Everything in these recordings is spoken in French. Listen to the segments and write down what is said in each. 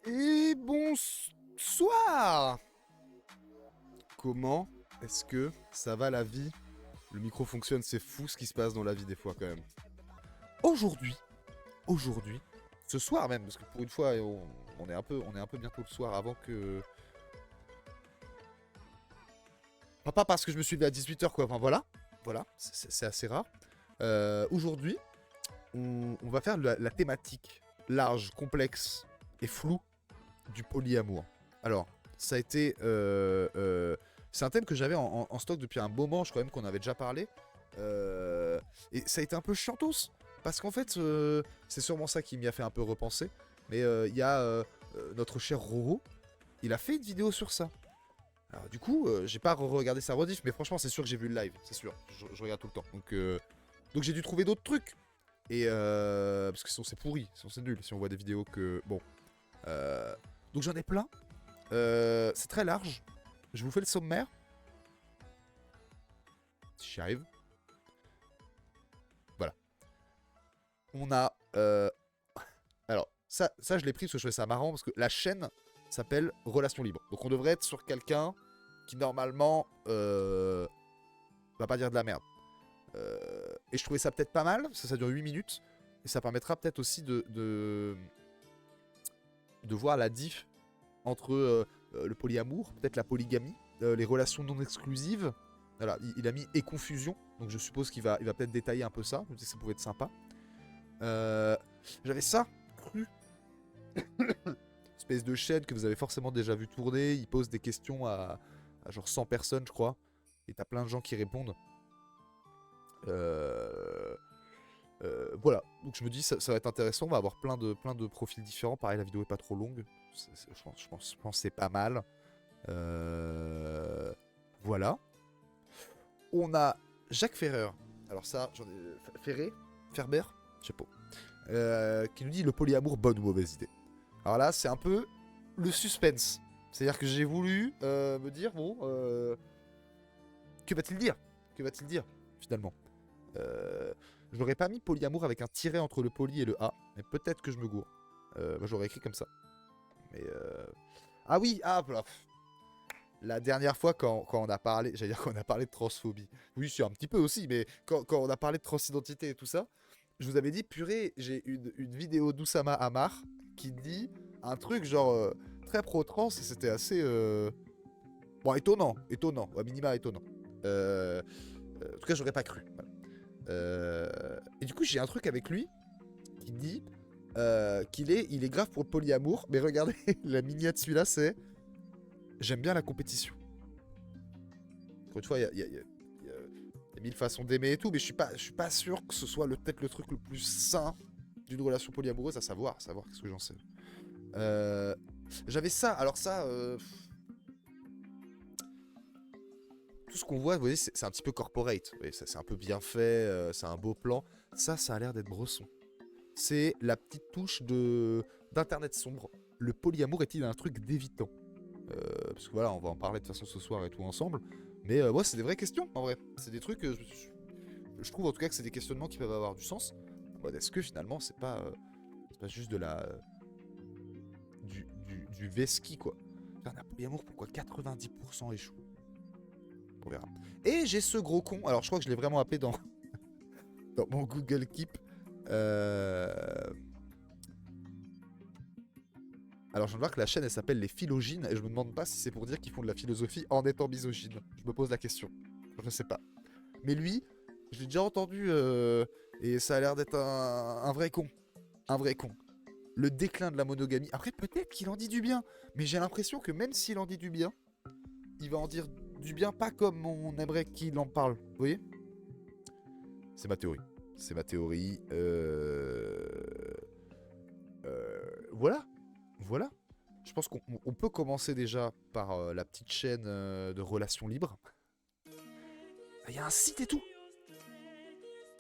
Et bonsoir. Comment est-ce que ça va la vie? Le micro fonctionne, c'est fou ce qui se passe dans la vie des fois quand même. Aujourd'hui, aujourd'hui, ce soir même, parce que pour une fois on est un peu bientôt le soir avant que... Enfin, pas parce que je me suis levé à 18h quoi, enfin voilà, voilà, c'est assez rare. Aujourd'hui, on va faire la thématique large, complexe et floue du polyamour. Alors, ça a été... c'est un thème que j'avais en stock depuis un moment, je crois même qu'on avait déjà parlé. Et ça a été un peu chiantos, parce qu'en fait, c'est sûrement ça qui m'y a fait un peu repenser. Mais il y a notre cher Roro, il a fait une vidéo sur ça. Alors, du coup, j'ai pas regardé sa rediff, mais franchement, c'est sûr que j'ai vu le live, c'est sûr. Je regarde tout le temps. Donc j'ai dû trouver d'autres trucs. Et parce que sinon c'est pourri, sinon c'est nul si on voit des vidéos que... Bon. Euh, donc j'en ai plein. C'est très large. Je vous fais le sommaire. Si j'y arrive. Voilà. On a... Alors, ça je l'ai pris parce que je trouvais ça marrant, parce que la chaîne s'appelle Relations Libres. Donc on devrait être sur quelqu'un qui normalement va pas dire de la merde. Et je trouvais ça peut-être pas mal, ça dure 8 minutes. Et ça permettra peut-être aussi de voir la diff entre le polyamour, peut-être la polygamie, les relations non exclusives. Voilà, il a mis et confusion, donc je suppose il va peut-être détailler un peu ça. Je me dis que ça pouvait être sympa. J'avais ça, cru. Espèce de chaîne que vous avez forcément déjà vu tourner. Il pose des questions à genre 100 personnes, je crois. Et t'as plein de gens qui répondent. Voilà, donc je me dis ça va être intéressant. On va avoir plein de profils différents. Pareil, la vidéo est pas trop longue. Je pense que c'est pas mal. Voilà. On a Jacques Ferrer. Alors ça, j'en ai... Ferré Ferber Je sais pas. Qui nous dit le polyamour, bonne ou mauvaise idée. Alors là, c'est un peu le suspense. C'est-à-dire que j'ai voulu me dire, bon, que va-t-il dire? Que va-t-il dire, finalement? Je n'aurais pas mis polyamour avec un tiret entre le poly et le A, mais peut-être que je me gourre. Moi, j'aurais écrit comme ça. Mais ah oui, ah, voilà. La dernière fois, quand on a parlé, j'allais dire qu'on a parlé de transphobie. Oui, c'est un petit peu aussi, mais quand on a parlé de transidentité et tout ça, je vous avais dit, purée, j'ai une vidéo d'Oussama Hamar qui dit un truc genre très pro-trans, et c'était assez... Bon, étonnant, étonnant, à minima étonnant. En tout cas, j'aurais pas cru. Voilà. Et du coup, j'ai un truc avec lui qui dit il est grave pour le polyamour, mais regardez, la miniature de celui-là, c'est j'aime bien la compétition. Encore une fois, il y a mille façons d'aimer et tout, mais je suis pas sûr que ce soit peut-être le truc le plus sain d'une relation polyamoureuse, à savoir qu'est-ce que j'en sais. J'avais ça, alors ça, tout ce qu'on voit, vous voyez, c'est un petit peu corporate, vous voyez, c'est un peu bien fait, c'est un beau plan. Ça a l'air d'être Bresson. C'est la petite touche d'internet sombre. Le polyamour est-il un truc d'évitant? Parce que voilà, on va en parler de toute façon ce soir et tout ensemble. Mais ouais, c'est des vraies questions en vrai. C'est des trucs, je trouve en tout cas que c'est des questionnements qui peuvent avoir du sens. Est-ce que finalement c'est pas juste de la du Veski quoi? Faire un polyamour, pourquoi 90% échoue? On verra. Et j'ai ce gros con, alors je crois que je l'ai vraiment appelé dans mon Google Keep. Alors je viens de voir que la chaîne elle s'appelle les Philogines et je me demande pas si c'est pour dire qu'ils font de la philosophie en étant misogyne. Je me pose la question. Je ne sais pas. Mais lui, je l'ai déjà entendu et ça a l'air d'être un vrai con. Un vrai con. Le déclin de la monogamie. Après peut-être qu'il en dit du bien, mais j'ai l'impression que même s'il en dit du bien, il va en dire du bien pas comme on aimerait qu'il en parle. Vous voyez? C'est ma théorie. C'est ma théorie. Voilà. Voilà. Je pense qu'on peut commencer déjà par la petite chaîne de relations libres. Il y a un site et tout.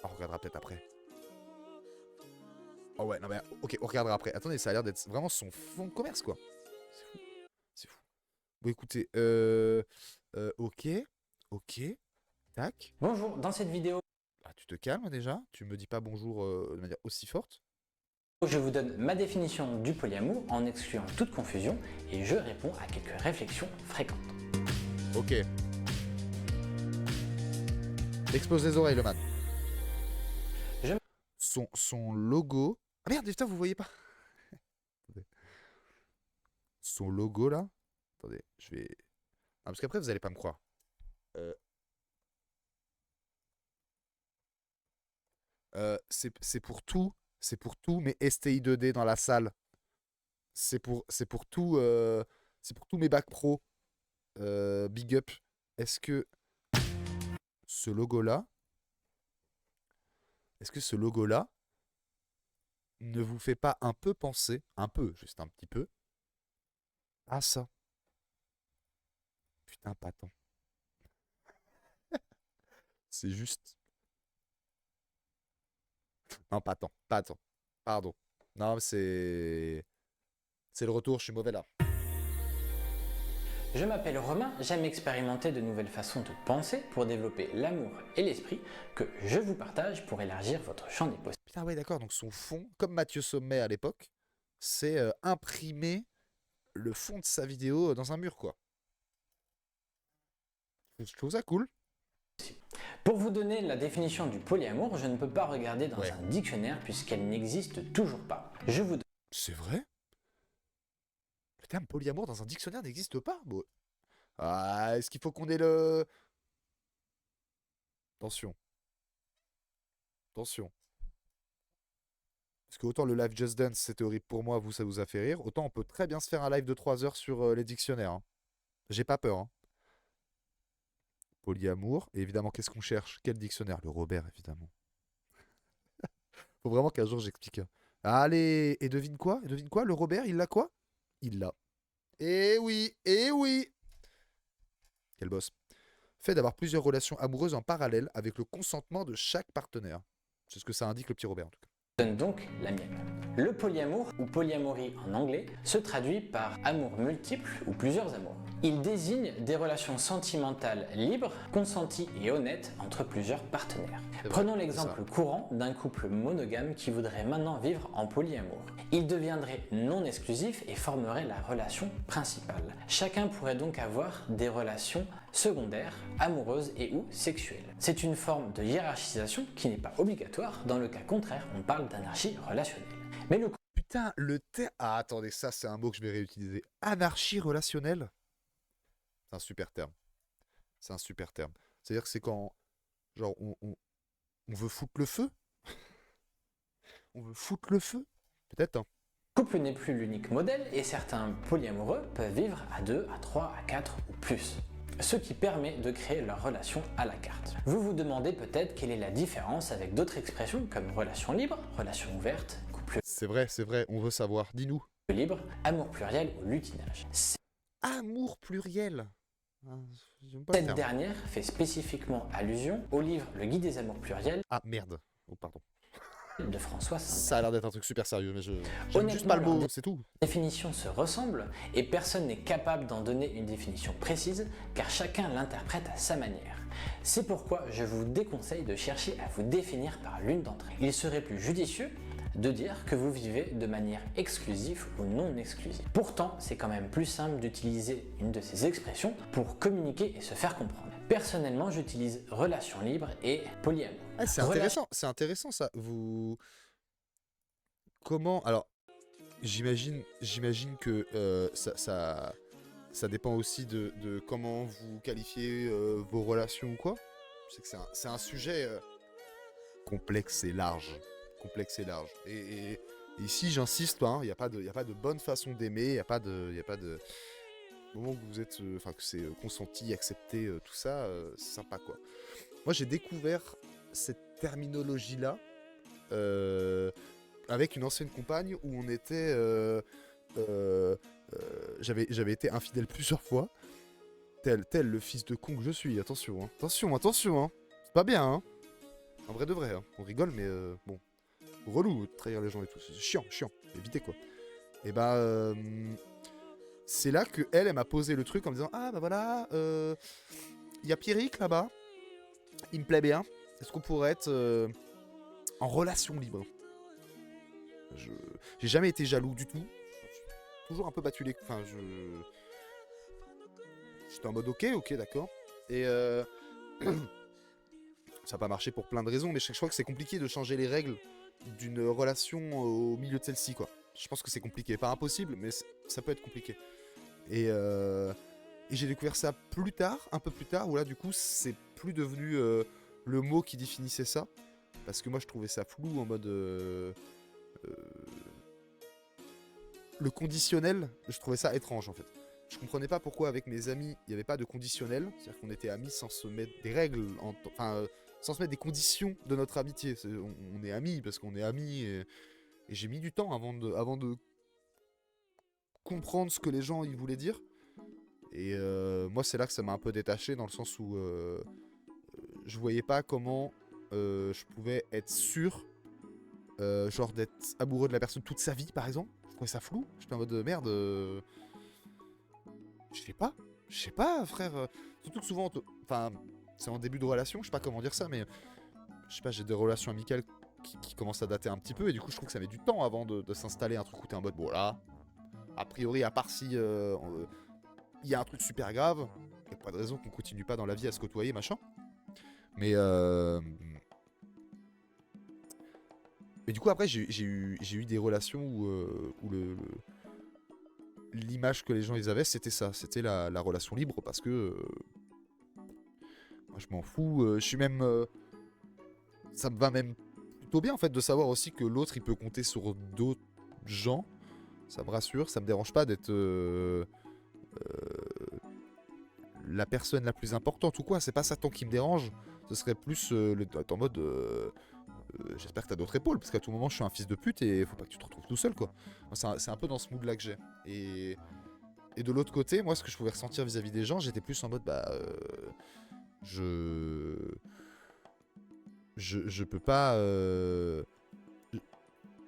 On regardera peut-être après. Oh ouais, non mais ok, on regardera après. Attendez, ça a l'air d'être vraiment son fond de commerce quoi. C'est fou. C'est fou. Bon écoutez, ok, ok, tac. Bonjour, dans cette vidéo, Ah, tu te calmes déjà. Tu me dis pas bonjour de manière aussi forte. Je vous donne ma définition du polyamour en excluant toute confusion et je réponds à quelques réflexions fréquentes. Ok. Explose les oreilles, le man. Son logo... Ah merde, putain, vous voyez pas. Son logo, là. Attendez, je vais... Ah, parce qu'après, vous allez pas me croire. C'est pour tout. C'est pour tous mes STI 2D dans la salle. C'est pour tout. C'est pour tous mes bacs pro. Big up. Est-ce que ce logo-là... Est-ce que ce logo-là ne vous fait pas un peu penser, un peu, juste un petit peu, à ça? Putain, pas tant. C'est juste... Non, pas tant, pas tant. Pardon. Non, c'est... C'est le retour, je suis mauvais là. Je m'appelle Romain, j'aime expérimenter de nouvelles façons de penser pour développer l'amour et l'esprit que je vous partage pour élargir votre champ des possibles. Putain, ouais, d'accord, donc son fond, comme Mathieu Sommet à l'époque, c'est imprimer le fond de sa vidéo dans un mur, quoi. Je trouve ça cool. Pour vous donner la définition du polyamour, je ne peux pas regarder dans un dictionnaire puisqu'elle n'existe toujours pas. Je vous donne... C'est vrai? Le terme polyamour dans un dictionnaire n'existe pas? Bon. Ah, est-ce qu'il faut qu'on ait le... Attention. Attention. Parce que autant le live Just Dance, c'était horrible pour moi, vous, ça vous a fait rire. Autant on peut très bien se faire un live de 3 heures sur les dictionnaires. Hein. J'ai pas peur. Hein. Polyamour. Et évidemment, qu'est-ce qu'on cherche? Quel dictionnaire? Le Robert, évidemment. Faut vraiment qu'un jour j'explique. Allez, et devine quoi? Et devine quoi? Le Robert, il l'a quoi? Il l'a. Eh oui, eh oui. Quel boss. Fait d'avoir plusieurs relations amoureuses en parallèle avec le consentement de chaque partenaire. C'est ce que ça indique le petit Robert en tout cas. Donne donc la mienne. Le polyamour, ou polyamorie en anglais, se traduit par amour multiple ou plusieurs amours. Il désigne des relations sentimentales libres, consenties et honnêtes entre plusieurs partenaires. Prenons l'exemple courant d'un couple monogame qui voudrait maintenant vivre en polyamour. Il deviendrait non exclusif et formerait la relation principale. Chacun pourrait donc avoir des relations secondaires, amoureuses et ou sexuelles. C'est une forme de hiérarchisation qui n'est pas obligatoire, dans le cas contraire on parle d'anarchie relationnelle. Mais le... Putain, le terme... Ah attendez, ça c'est un mot que je vais réutiliser. Anarchie relationnelle. C'est un super terme. C'est un super terme. C'est-à-dire que c'est quand... Genre on veut foutre le feu. On veut foutre le feu. Peut-être, hein. Le couple n'est plus l'unique modèle et certains polyamoureux peuvent vivre à 2, à 3, à 4 ou plus. Ce qui permet de créer leur relation à la carte. Vous vous demandez peut-être quelle est la différence avec d'autres expressions comme relation libre, relation ouverte, couple... C'est vrai, on veut savoir. Dis-nous. Libre, amour pluriel ou lutinage. Amour pluriel. Cette dernière fait spécifiquement allusion au livre Le Guide des amours pluriels. Ah merde. Oh pardon. De François Saint. Ça a l'air d'être un truc super sérieux, mais j'aime juste pas le mot, c'est tout. Les définitions se ressemblent et personne n'est capable d'en donner une définition précise car chacun l'interprète à sa manière. C'est pourquoi je vous déconseille de chercher à vous définir par l'une d'entre elles. Il serait plus judicieux de dire que vous vivez de manière exclusive ou non exclusive. Pourtant, c'est quand même plus simple d'utiliser une de ces expressions pour communiquer et se faire comprendre. Personnellement, j'utilise relation libre et polyamour. Ah, c'est intéressant ça. Vous... Comment... Alors, j'imagine que ça dépend aussi de comment vous qualifiez vos relations ou quoi. Je sais que c'est un sujet complexe et large. Et ici, j'insiste, il n'y a pas de bonne façon d'aimer, il n'y a pas de... Au moment où vous êtes... Enfin, que c'est consenti, accepté, tout ça, c'est sympa, quoi. Moi, j'ai découvert cette terminologie-là avec une ancienne compagne où on était... j'avais été infidèle plusieurs fois. Tel le fils de con que je suis. Attention, hein. Attention, hein. C'est pas bien, hein. En vrai de vrai, hein. On rigole, mais bon. Relou de trahir les gens et tout. C'est chiant. Évitez, quoi. Et bah... c'est là que elle m'a posé le truc en me disant: ah bah voilà, y a Pierrick là-bas, il me plaît bien, est-ce qu'on pourrait être en relation libre? J'ai jamais été jaloux du tout. Toujours un peu battu les... Enfin, j'étais en mode ok, d'accord. Et ça n'a pas marché pour plein de raisons, mais je crois que c'est compliqué de changer les règles d'une relation au milieu de celle-ci, quoi. Je pense que c'est compliqué. Pas impossible, mais ça peut être compliqué. Et j'ai découvert ça plus tard, un peu plus tard, où là, du coup, c'est plus devenu le mot qui définissait ça. Parce que moi, je trouvais ça flou en mode... le conditionnel, je trouvais ça étrange, en fait. Je comprenais pas pourquoi, avec mes amis, il n'y avait pas de conditionnel. C'est-à-dire qu'on était amis sans se mettre des règles, sans se mettre des conditions de notre amitié. On est amis parce qu'on est amis. Et j'ai mis du temps avant de comprendre ce que les gens ils voulaient dire. Et moi, c'est là que ça m'a un peu détaché, dans le sens où je voyais pas comment je pouvais être sûr, genre d'être amoureux de la personne toute sa vie, par exemple. Je trouvais ça flou. J'étais en mode merde. Je sais pas, frère. Surtout que souvent, enfin, c'est en début de relation, je sais pas comment dire ça, mais je sais pas, j'ai des relations amicales qui commencent à dater un petit peu, et du coup, je trouve que ça met du temps avant de s'installer un truc où t'es en mode, bon là, a priori, à part si il y a un truc super grave, y a pas de raison qu'on continue pas dans la vie à se côtoyer, machin. Mais du coup, après, j'ai eu des relations où l'image que les gens ils avaient, c'était ça, c'était la relation libre, parce que moi je m'en fous, je suis même ça me va même plutôt bien en fait de savoir aussi que l'autre il peut compter sur d'autres gens. Ça me rassure, ça me dérange pas d'être la personne la plus importante ou quoi, c'est pas ça tant qui me dérange. Ce serait plus en mode j'espère que t'as d'autres épaules, parce qu'à tout moment je suis un fils de pute et faut pas que tu te retrouves tout seul, quoi. C'est un peu dans ce mood là que j'ai. Et de l'autre côté, moi ce que je pouvais ressentir vis-à-vis des gens, j'étais plus en mode je peux pas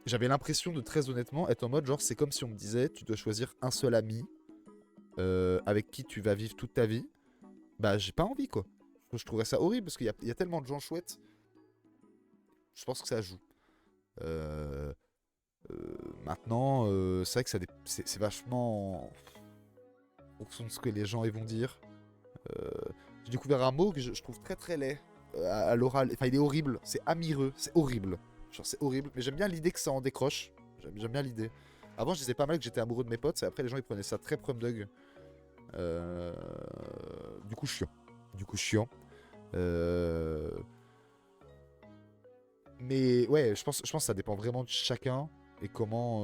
j'avais l'impression de, très honnêtement, être en mode genre c'est comme si on me disait tu dois choisir un seul ami avec qui tu vas vivre toute ta vie. Bah j'ai pas envie, quoi. Je trouverais ça horrible parce qu'il y a tellement de gens chouettes. Je pense que ça joue. Euh, Maintenant, c'est vrai que c'est vachement en fonction de ce que les gens ils vont dire. Euh, j'ai découvert un mot que je trouve très très laid à l'oral. Enfin, il est horrible. C'est amireux. C'est horrible. Genre, c'est horrible. Mais j'aime bien l'idée que ça en décroche. J'aime bien l'idée. Avant, je disais pas mal que j'étais amoureux de mes potes. Et après, les gens ils prenaient ça très prom dog. Du coup, chiant. Euh, Mais ouais, je pense que ça dépend vraiment de chacun et comment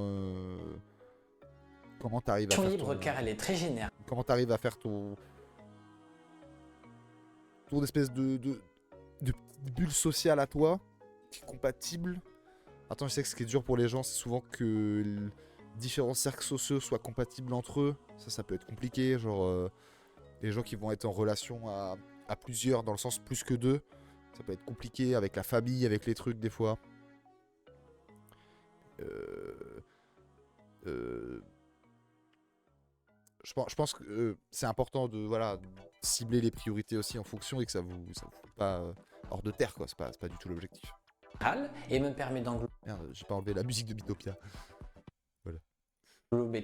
t'arrives à faire Libre car elle est très générale. comment t'arrives à faire ton espèce de petite bulle sociale à toi qui est compatible. Attends, je sais que ce qui est dur pour les gens, c'est souvent que différents cercles sociaux soient compatibles entre eux. Ça peut être compliqué. Genre, les gens qui vont être en relation à plusieurs, dans le sens plus que deux, ça peut être compliqué avec la famille, avec les trucs des fois. Euh, euh, je pense que c'est important de cibler les priorités aussi en fonction et que ça vous fout pas hors de terre, quoi. C'est pas du tout l'objectif. Et me permet d'englober Merde, j'ai pas enlevé la musique de Mythopia. Voilà.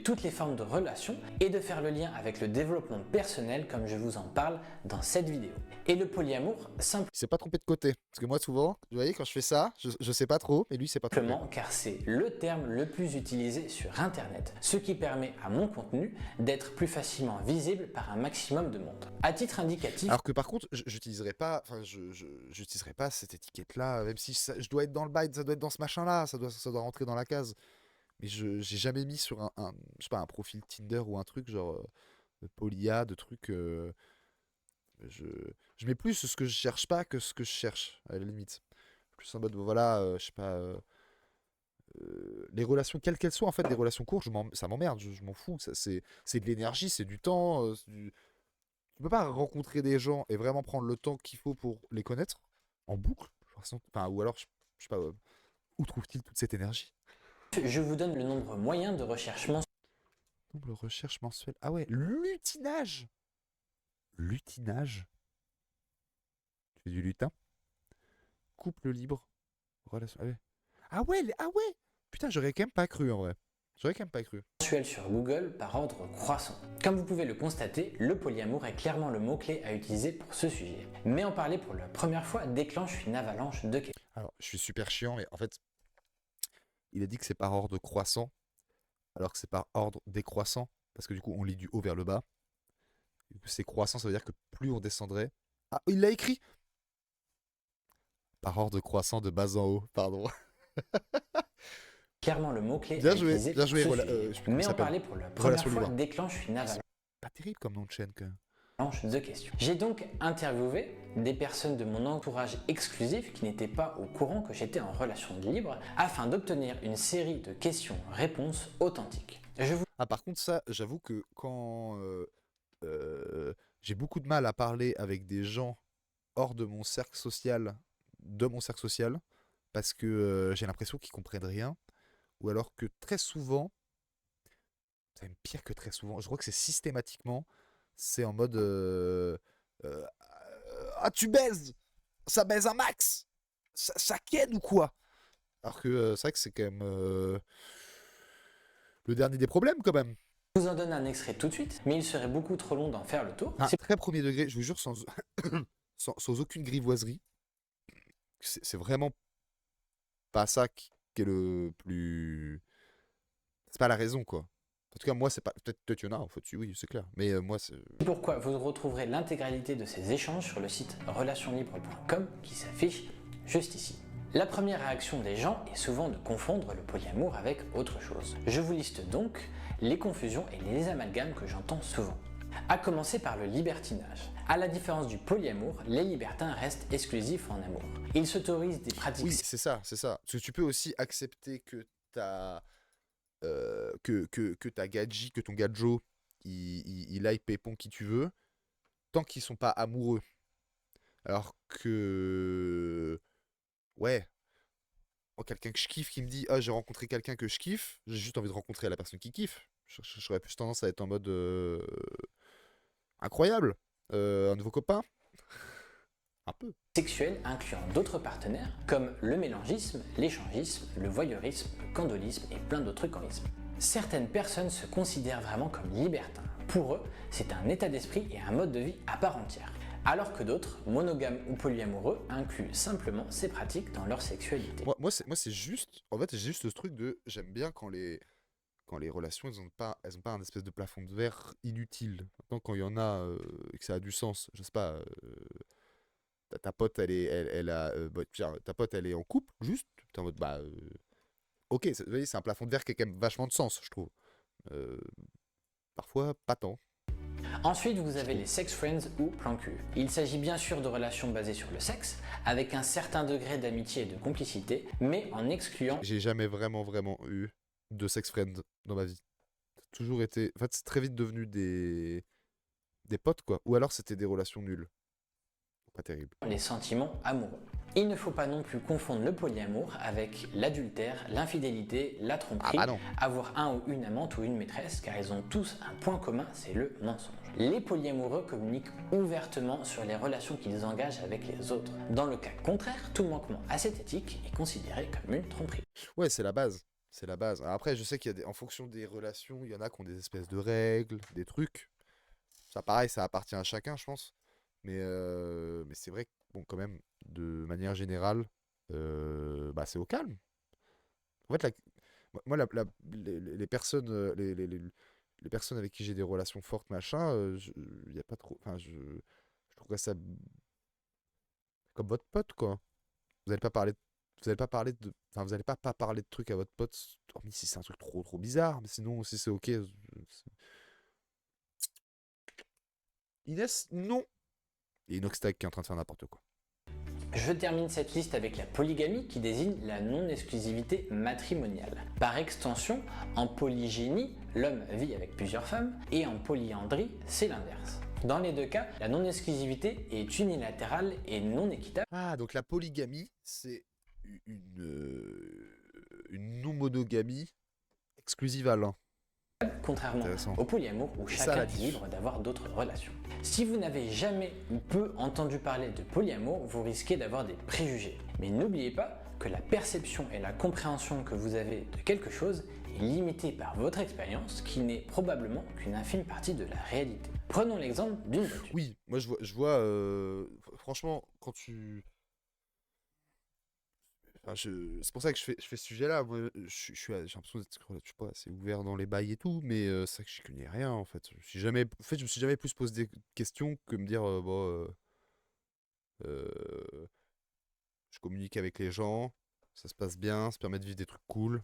toutes les formes de relations et de faire le lien avec le développement personnel comme je vous en parle dans cette vidéo. Et le polyamour, Il s'est pas trompé de côté. Parce que moi, souvent, vous voyez, quand je fais ça, je sais pas trop, mais lui, c'est pas trompé. simplement car c'est le terme le plus utilisé sur Internet, ce qui permet à mon contenu d'être plus facilement visible par un maximum de monde. À titre indicatif, Alors que par contre, j'utiliserai pas, j'utiliserai pas cette étiquette-là, même si je dois être dans le bail, ça doit être dans ce machin-là, ça doit rentrer dans la case. Mais j'ai jamais mis sur je sais pas, un profil Tinder ou un truc genre Polia, de trucs. Je, je mets plus ce que je cherche pas que ce que je cherche, à la limite. Plus en mode, voilà, je sais pas. Les relations, quelles qu'elles soient, en fait, des relations courtes, ça m'emmerde, je m'en fous. C'est de l'énergie, c'est du temps. Tu peux pas rencontrer des gens et vraiment prendre le temps qu'il faut pour les connaître en boucle. Enfin, ou alors, je sais pas, où trouve-t-il toute cette énergie? je vous donne le nombre moyen de recherche mensuel Double recherche mensuelle. Ah ouais, lutinage. Lutinage. Tu fais du lutin. Couple libre. Relation. Ah ouais, ah ouais. putain, j'aurais quand même pas cru en vrai. J'aurais quand même pas cru. Mensuel sur Google par ordre croissant. Comme vous pouvez le constater, le polyamour est clairement le mot-clé à utiliser pour ce sujet. Mais en parler pour la première fois déclenche une avalanche de questions. Alors, je suis super chiant, mais en fait, il a dit que c'est par ordre croissant, alors que c'est par ordre décroissant, parce que du coup, on lit du haut vers le bas. Du coup, c'est croissant, ça veut dire que plus on descendrait... Ah, il l'a écrit par ordre croissant de bas en haut, pardon. Clairement le mot-clé Bien à joué, utiliser bien pour joué, ce voilà, sujet. je sais plus comment Mais ça en s'appelle. parler pour la première Relation fois libre. déclenche une avalanche Pas terrible comme nom de chaîne, quand même. de questions. J'ai donc interviewé des personnes de mon entourage exclusif qui n'étaient pas au courant que j'étais en relation libre afin d'obtenir une série de questions-réponses authentiques. Ah, par contre, ça, j'avoue que quand j'ai beaucoup de mal à parler avec des gens hors de mon cercle social, parce que j'ai l'impression qu'ils comprennent rien, ou alors que très souvent, c'est même pire que très souvent, je crois que c'est systématiquement, c'est en mode ah, tu baises, ça baise un max, ça ken ou quoi? Alors que c'est vrai que c'est quand même le dernier des problèmes quand même. Je vous en donne un extrait tout de suite, mais il serait beaucoup trop long d'en faire le tour. Ah, très premier degré, je vous jure, sans aucune grivoiserie. C'est vraiment pas ça qui est le plus. C'est pas la raison, quoi. En tout cas, moi, c'est pas. Peut-être qu'il y en a, en fait, oui, c'est clair. Mais moi, c'est. C'est pourquoi vous retrouverez l'intégralité de ces échanges sur le site relationlibre.com qui s'affiche juste ici. La première réaction des gens est souvent de confondre le polyamour avec autre chose. Je vous liste donc les confusions et les amalgames que j'entends souvent. À commencer par le libertinage. À la différence du polyamour, les libertins restent exclusifs en amour. Ils s'autorisent des pratiques... Oui, c'est ça, c'est ça. Parce que tu peux aussi accepter que ta ta gadji, que ton gadjo, il aille pépon qui tu veux, tant qu'ils sont pas amoureux. Alors que... Ouais. Moi, quelqu'un que je kiffe qui me dit « Ah, j'ai rencontré quelqu'un que je kiffe », j'ai juste envie de rencontrer la personne qui kiffe. J'aurais plus tendance à être en mode incroyable, un nouveau copain. Un peu. Sexuels incluant d'autres partenaires comme le mélangisme, l'échangisme, le voyeurisme, le candolisme et plein d'autres trucorismes. Certaines personnes se considèrent vraiment comme libertins. Pour eux, c'est un état d'esprit et un mode de vie à part entière. Alors que d'autres, monogames ou polyamoureux, incluent simplement ces pratiques dans leur sexualité. Moi c'est juste, en fait, j'ai juste ce truc de, j'aime bien quand les relations, elles ont pas un espèce de plafond de verre inutile. Maintenant, quand il y en a et que ça a du sens, je sais pas, ta pote, ta pote, elle est en couple, juste, t'es en mode, ok, vous voyez, c'est un plafond de verre qui a quand même vachement de sens, je trouve. Parfois, pas tant. Ensuite, vous avez les sex friends ou plans cul. Il s'agit bien sûr de relations basées sur le sexe, avec un certain degré d'amitié et de complicité, mais en excluant... J'ai jamais vraiment eu de sex friend dans ma vie. Toujours été... En fait, c'est très vite devenu des potes, quoi. Ou alors, c'était des relations nulles. Pas terrible. Les sentiments amoureux. Il ne faut pas non plus confondre le polyamour avec l'adultère, l'infidélité, la tromperie, avoir un ou une amante ou une maîtresse, car ils ont tous un point commun, c'est le mensonge. Les polyamoureux communiquent ouvertement sur les relations qu'ils engagent avec les autres. Dans le cas contraire, tout manquement à cette éthique est considéré comme une tromperie. Ouais, c'est la base. C'est la base. Alors après, je sais qu'il y a en fonction des relations, il y en a qui ont des espèces de règles, des trucs. Ça, pareil, ça appartient à chacun, je pense. Mais c'est vrai que, bon, quand même, de manière générale, c'est au calme. En fait, les personnes, les personnes avec qui j'ai des relations fortes, machin, y a pas trop. Enfin, je trouverais ça comme votre pote, quoi. Vous n'allez pas parler, enfin, vous n'allez pas parler de trucs à votre pote, hormis si c'est un truc trop bizarre. Mais sinon, si c'est ok. Inès, non. Et Inoxtag qui est en train de faire n'importe quoi. Je termine cette liste avec la polygamie qui désigne la non-exclusivité matrimoniale. Par extension, en polygénie, l'homme vit avec plusieurs femmes et en polyandrie, c'est l'inverse. Dans les deux cas, la non-exclusivité est unilatérale et non équitable. Ah, donc la polygamie, c'est une non-monogamie exclusive à l'un. Contrairement au polyamour où chacun est libre d'avoir d'autres relations. Si vous n'avez jamais ou peu entendu parler de polyamour, vous risquez d'avoir des préjugés. Mais n'oubliez pas que la perception et la compréhension que vous avez de quelque chose est limitée par votre expérience qui n'est probablement qu'une infime partie de la réalité. Prenons l'exemple d'une voiture. Oui, moi franchement, quand tu... Enfin, c'est pour ça que je fais ce sujet-là. Moi, j'ai l'impression d'être, je sais pas, assez ouvert dans les bails et tout, mais c'est vrai que je connais rien en fait. Je me suis jamais plus posé des questions que me dire, euh, je communique avec les gens, ça se passe bien, ça permet de vivre des trucs cool.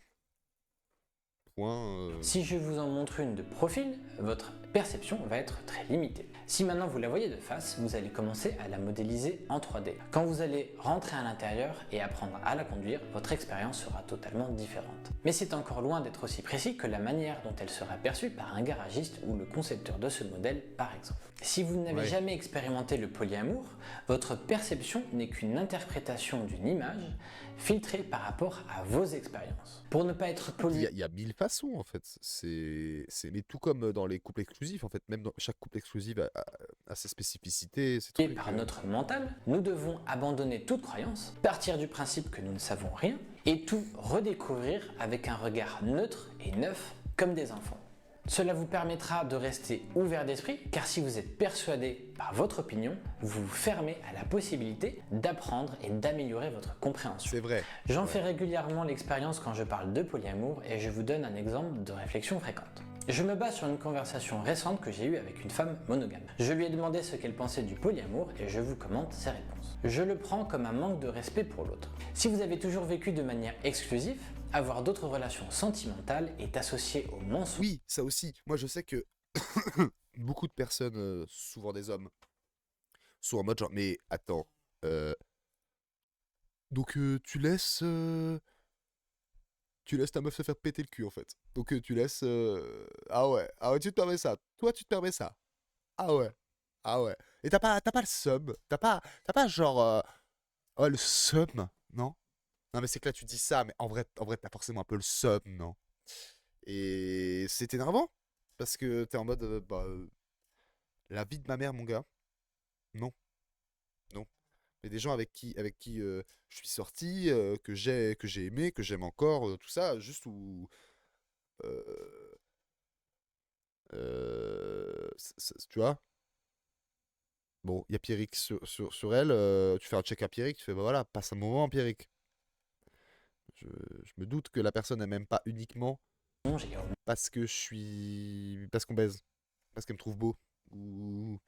Point. Si je vous en montre une de profil, votre perception va être très limitée. Si maintenant vous la voyez de face, vous allez commencer à la modéliser en 3D. Quand vous allez rentrer à l'intérieur et apprendre à la conduire, votre expérience sera totalement différente. Mais c'est encore loin d'être aussi précis que la manière dont elle sera perçue par un garagiste ou le concepteur de ce modèle par exemple. Si vous n'avez jamais expérimenté le polyamour, votre perception n'est qu'une interprétation d'une image filtrée par rapport à vos expériences. Pour ne pas être Il y a 1000 façons en fait. Mais tout comme dans les couples exclusifs en fait, même dans chaque couple exclusif a ses spécificités, ses trucs. Par notre mental, nous devons abandonner toute croyance, partir du principe que nous ne savons rien et tout redécouvrir avec un regard neutre et neuf comme des enfants. Cela vous permettra de rester ouvert d'esprit car si vous êtes persuadé par votre opinion, vous vous fermez à la possibilité d'apprendre et d'améliorer votre compréhension. C'est vrai. J'en fais régulièrement l'expérience quand je parle de polyamour et je vous donne un exemple de réflexion fréquente. Je me base sur une conversation récente que j'ai eue avec une femme monogame. Je lui ai demandé ce qu'elle pensait du polyamour et je vous commente ses réponses. Je le prends comme un manque de respect pour l'autre. Si vous avez toujours vécu de manière exclusive, avoir d'autres relations sentimentales est associé au mensonge. Oui, ça aussi. Moi, je sais que beaucoup de personnes, souvent des hommes, sont en mode genre, mais attends, donc tu laisses ta meuf se faire péter le cul en fait. Donc tu laisses, ah ouais, tu te permets ça. Toi, tu te permets ça. Ah ouais, ah ouais. Et t'as pas le seum, t'as pas genre, ouais, le seum, non? Non, mais c'est que là, tu dis ça, mais en vrai, t'as forcément un peu le seum, non? Et c'est énervant, parce que t'es en mode, la vie de ma mère, mon gars, non, non. Mais des gens avec qui je suis sorti, que j'ai aimé, que j'aime encore, tout ça, juste où, euh, tu vois? Bon, il y a Pierrick sur elle, tu fais un check à Pierrick, tu fais, bah voilà, passe un moment, Pierrick. Je me doute que la personne elle m'aime pas uniquement parce que parce qu'on baise, parce qu'elle me trouve beau, ou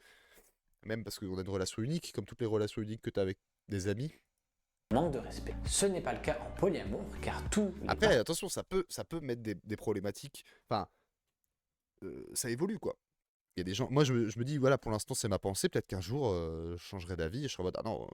même parce qu'on a une relation unique, comme toutes les relations uniques que tu as avec des amis. Manque de respect. Ce n'est pas le cas en polyamour, car tout... Après, attention, ça peut mettre des problématiques. Enfin, ça évolue, quoi. Il y a des gens... Moi, je me dis, voilà, pour l'instant, c'est ma pensée. Peut-être qu'un jour, je changerai d'avis et je serai en mode, ah non,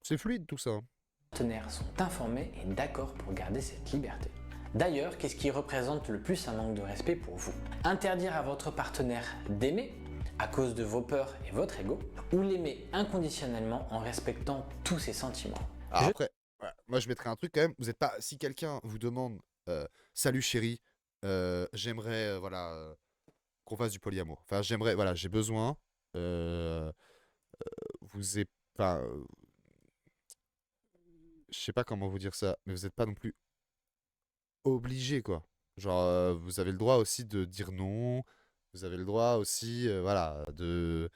c'est fluide, tout ça. Les partenaires sont informés et d'accord pour garder cette liberté. D'ailleurs, qu'est-ce qui représente le plus un manque de respect pour vous? Interdire à votre partenaire d'aimer à cause de vos peurs et votre ego, ou l'aimer inconditionnellement en respectant tous ses sentiments. Alors après, voilà, moi je mettrais un truc quand même, vous êtes pas, si quelqu'un vous demande salut chérie, j'aimerais voilà qu'on fasse du polyamour. Enfin j'aimerais, voilà, j'ai besoin, vous êtes, enfin, je sais pas comment vous dire ça, mais vous n'êtes pas non plus obligé quoi. Genre vous avez le droit aussi de dire non. Vous avez le droit aussi, voilà, de...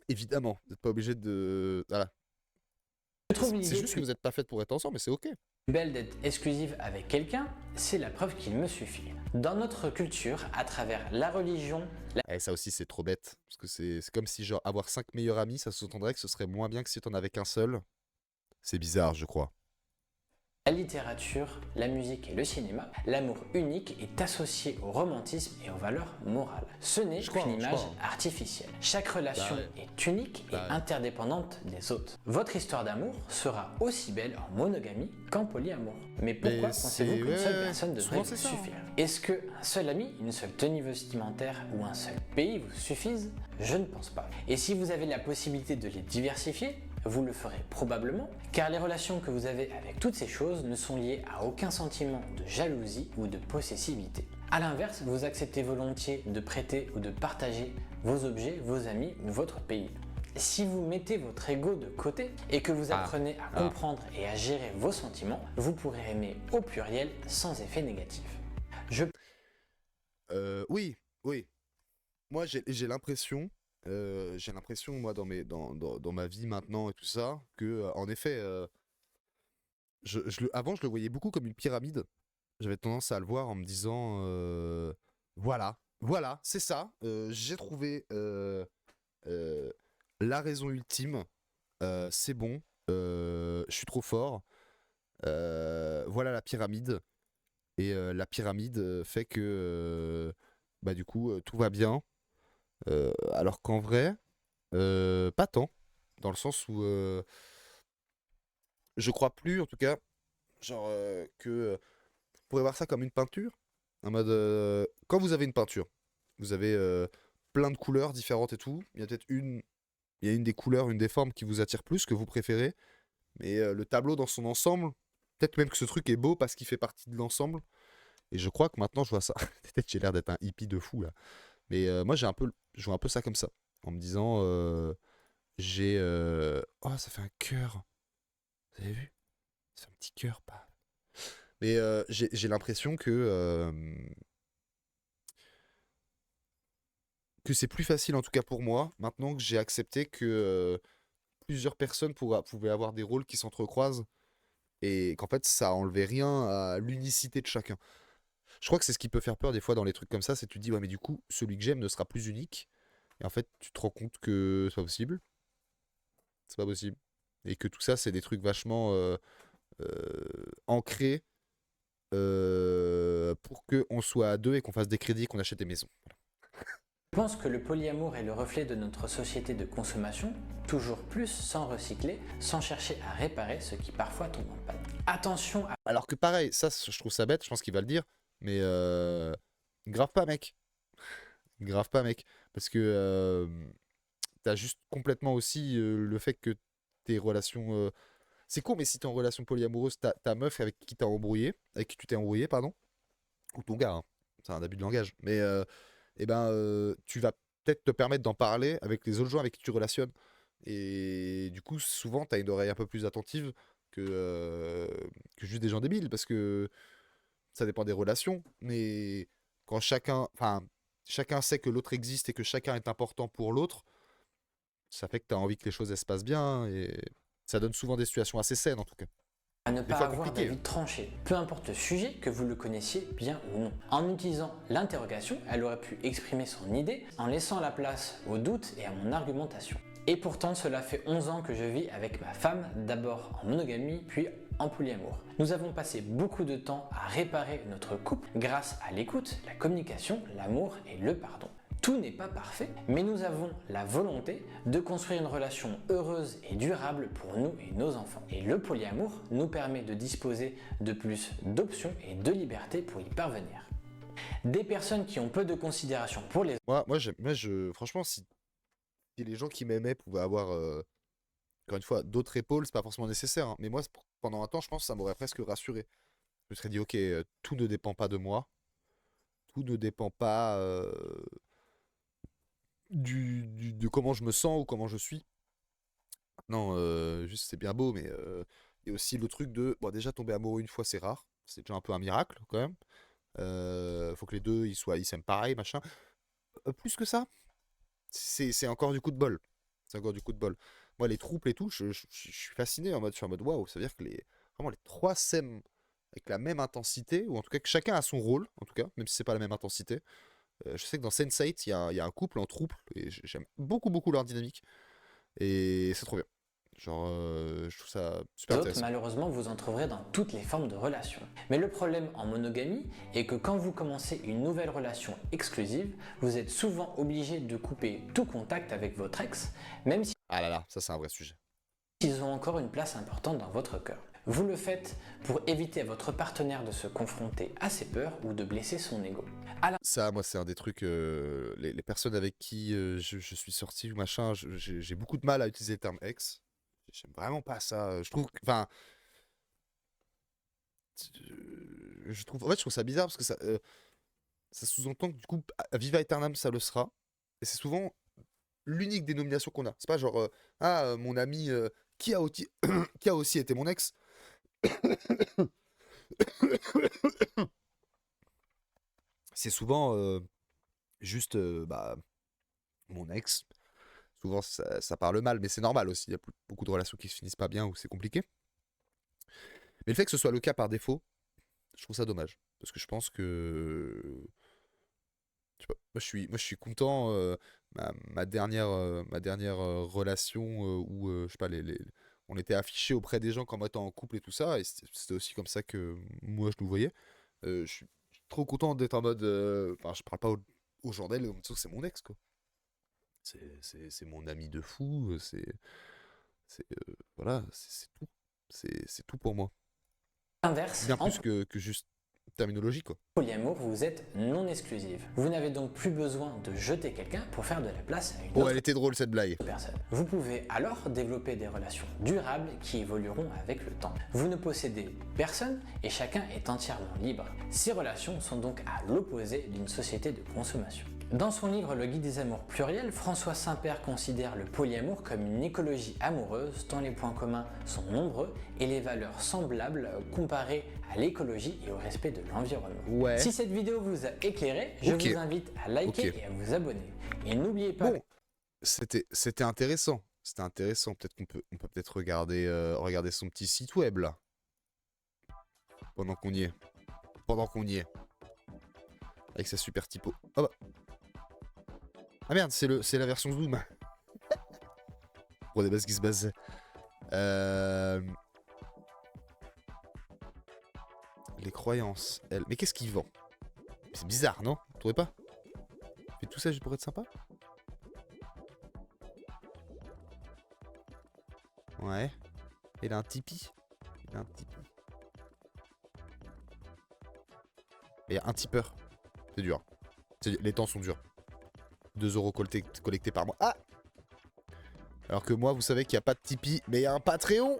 Évidemment, vous n'êtes pas obligé de... Voilà. C'est juste que vous n'êtes pas faites pour être ensemble, mais c'est ok. Belle d'être exclusive avec quelqu'un, c'est la preuve qu'il me suffit. Dans notre culture, à travers la religion... Et ça aussi, c'est trop bête. Parce que c'est comme si, genre, avoir 5 meilleurs amis, ça s'entendrait que ce serait moins bien que si t'en avais qu'un seul. C'est bizarre, je crois. La littérature, la musique et le cinéma, l'amour unique est associé au romantisme et aux valeurs morales. Ce n'est qu'une image artificielle. Chaque relation est unique et interdépendante des autres. Votre histoire d'amour sera aussi belle en monogamie qu'en polyamour. Mais pourquoi pensez-vous qu'une seule personne devrait vous suffire? Est-ce qu'un seul ami, une seule tenue vestimentaire ou un seul pays vous suffisent? Je ne pense pas. Et si vous avez la possibilité de les diversifier, vous le ferez probablement, car les relations que vous avez avec toutes ces choses ne sont liées à aucun sentiment de jalousie ou de possessivité. A l'inverse, vous acceptez volontiers de prêter ou de partager vos objets, vos amis ou votre pays. Si vous mettez votre ego de côté et que vous apprenez à comprendre et à gérer vos sentiments, vous pourrez aimer au pluriel sans effet négatif. Oui, oui. Moi, j'ai l'impression, moi, dans ma vie maintenant et tout ça, que, en effet, avant, je le voyais beaucoup comme une pyramide. J'avais tendance à le voir en me disant, voilà, voilà, c'est ça. J'ai trouvé la raison ultime. C'est bon. Je suis trop fort. Voilà la pyramide. Et la pyramide fait que, bah, du coup, tout va bien. Alors qu'en vrai, pas tant. Dans le sens où je crois plus, en tout cas, genre que vous pourrez voir ça comme une peinture. En mode, quand vous avez une peinture, vous avez plein de couleurs différentes et tout. Il y a une des couleurs, une des formes qui vous attire plus, que vous préférez. Mais le tableau dans son ensemble, peut-être même que ce truc est beau parce qu'il fait partie de l'ensemble. Et je crois que maintenant je vois ça. Peut-être j'ai l'air d'être un hippie de fou là. Mais moi je vois un peu ça comme ça. En me disant, oh, ça fait un cœur. Vous avez vu? C'est un petit cœur, pas. Mais j'ai l'impression que c'est plus facile, en tout cas pour moi, maintenant que j'ai accepté que plusieurs personnes pouvaient avoir des rôles qui s'entrecroisent et qu'en fait ça enlevait rien à l'unicité de chacun. Je crois que c'est ce qui peut faire peur des fois dans les trucs comme ça, c'est que tu te dis, ouais, mais du coup, celui que j'aime ne sera plus unique. Et en fait, tu te rends compte que c'est pas possible. C'est pas possible. Et que tout ça, c'est des trucs vachement ancrés pour qu'on soit à deux et qu'on fasse des crédits et qu'on achète des maisons. Je pense que le polyamour est le reflet de notre société de consommation, toujours plus sans recycler, sans chercher à réparer ce qui parfois tombe en panne. Attention à... Alors que pareil, ça, je trouve ça bête, je pense qu'il va le dire, mais grave pas, mec. Grave pas, mec. Parce que t'as juste complètement aussi le fait que tes relations. C'est con, mais si t'es en relation polyamoureuse, ta meuf avec qui avec qui tu t'es embrouillé, pardon, ou ton gars, hein, c'est un abus de langage, mais eh ben, tu vas peut-être te permettre d'en parler avec les autres gens avec qui tu relationnes. Et du coup, souvent, t'as une oreille un peu plus attentive que juste des gens débiles, parce que ça dépend des relations, mais quand chacun sait que l'autre existe et que chacun est important pour l'autre, ça fait que tu as envie que les choses elles se passent bien et ça donne souvent des situations assez saines en tout cas. ne Des pas fois avoir compliquées, d'avis tranché, peu importe le sujet, que vous le connaissiez bien ou non. En utilisant l'interrogation, elle aurait pu exprimer son idée en laissant la place au doute et à mon argumentation. Et pourtant, cela fait 11 ans que je vis avec ma femme, d'abord en monogamie, puis en polyamour. Nous avons passé beaucoup de temps à réparer notre couple grâce à l'écoute, la communication, l'amour et le pardon. Tout n'est pas parfait, mais nous avons la volonté de construire une relation heureuse et durable pour nous et nos enfants. Et le polyamour nous permet de disposer de plus d'options et de liberté pour y parvenir. Des personnes qui ont peu de considération pour les franchement, si les gens qui m'aimaient pouvaient avoir, encore une fois, d'autres épaules, c'est pas forcément nécessaire, hein. Mais moi, pendant un temps, je pense que ça m'aurait presque rassuré. Je me serais dit, ok, tout ne dépend pas de moi, tout ne dépend pas de comment je me sens ou comment je suis. Non, juste c'est bien beau, mais il y a aussi le truc de, bon, déjà tomber amoureux une fois, c'est rare. C'est déjà un peu un miracle quand même. Faut que les deux ils s'aiment pareil, machin. Plus que ça, c'est encore du coup de bol. C'est encore du coup de bol. Moi, les trouples et tout, je suis fasciné je suis en mode waouh, ça veut dire que vraiment les trois s'aiment avec la même intensité, ou en tout cas que chacun a son rôle, en tout cas, même si c'est pas la même intensité. Je sais que dans Sense8, il y a un couple en trouble, et j'aime beaucoup, beaucoup leur dynamique, et c'est trop bien. Genre, je trouve ça super autres, intéressant. malheureusement, vous en trouverez dans toutes les formes de relations. Mais le problème en monogamie est que quand vous commencez une nouvelle relation exclusive, vous êtes souvent obligé de couper tout contact avec votre ex, même Ah là là, ça c'est un vrai sujet. s'ils ont encore une place importante dans votre cœur. Vous le faites pour éviter à votre partenaire de se confronter à ses peurs ou de blesser son ego. Ça, moi, c'est un des trucs, les personnes avec qui je suis sorti ou machin, j'ai beaucoup de mal à utiliser le terme ex. J'aime vraiment pas ça. Je trouve, enfin, en fait, je trouve ça bizarre parce que ça sous-entend que du coup, à viva aeternam, ça le sera. Et c'est souvent l'unique dénomination qu'on a. C'est pas genre, mon ami qui, a aussi... qui a aussi été mon ex. C'est souvent juste mon ex. Souvent, ça parle mal, mais c'est normal aussi. Il y a beaucoup de relations qui se finissent pas bien ou c'est compliqué. Mais le fait que ce soit le cas par défaut, je trouve ça dommage. Parce que je pense que. Je sais pas, moi, je suis content. Ma dernière relation où, je sais pas, on était affiché auprès des gens comme étant en couple et tout ça. Et c'était aussi comme ça que moi, je nous voyais. Je suis trop content d'être en mode. Enfin, je parle pas aux gens d'elle, comme ça que c'est mon ex, quoi. C'est mon ami de fou. Voilà, c'est tout. C'est tout pour moi. Inverse, Bien en plus que juste terminologie, quoi. polyamour, vous êtes non exclusive. Vous n'avez donc plus besoin de jeter quelqu'un pour faire de la place à une Oh, autre elle était drôle cette blague. personne. Vous pouvez alors développer des relations durables qui évolueront avec le temps. Vous ne possédez personne et chacun est entièrement libre. Ces relations sont donc à l'opposé d'une société de consommation. Dans son livre Le Guide des amours pluriels, François Saint-Père considère le polyamour comme une écologie amoureuse dont les points communs sont nombreux et les valeurs semblables comparées à l'écologie et au respect de l'environnement. Ouais. Si cette vidéo vous a éclairé, je Ok. vous invite à liker Ok. et à vous abonner. Et n'oubliez pas... Bon, c'était intéressant. C'était intéressant. Peut-être on peut peut-être regarder son petit site web là. Pendant qu'on y est. Pendant qu'on y est. Avec sa super typo. Oh bah. Ah merde, c'est la version Zoom. Pour des bases qui se basent. Les croyances, elle. Mais qu'est-ce qu'il vend? C'est bizarre, non? Vous trouvez pas? Il fait tout ça juste pour être sympa? Ouais. Il a un Tipeee. Il a un Tipeee. Il y a un tipeur. C'est dur. Les temps sont durs. 2 euros collectés par mois. Ah! Alors que moi, vous savez qu'il n'y a pas de Tipeee, mais il y a un Patreon.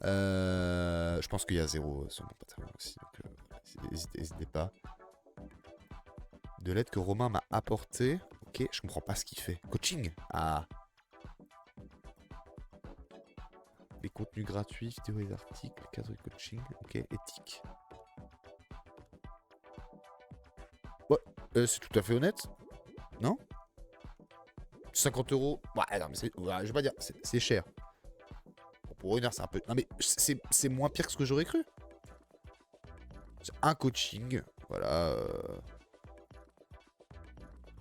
Je pense qu'il y a 0 sur mon Patreon aussi. Donc, n'hésitez pas. De l'aide que Romain m'a apporté. Ok, je comprends pas ce qu'il fait. Coaching. Ah. Les contenus gratuits, vidéos et articles, cadre de coaching. Ok, éthique. Ouais, c'est tout à fait honnête. Non? 50 euros. Ouais, non, mais ouais, je vais pas dire. C'est cher. Pour une heure, c'est un peu. Non, mais c'est moins pire que ce que j'aurais cru. C'est un coaching. Voilà.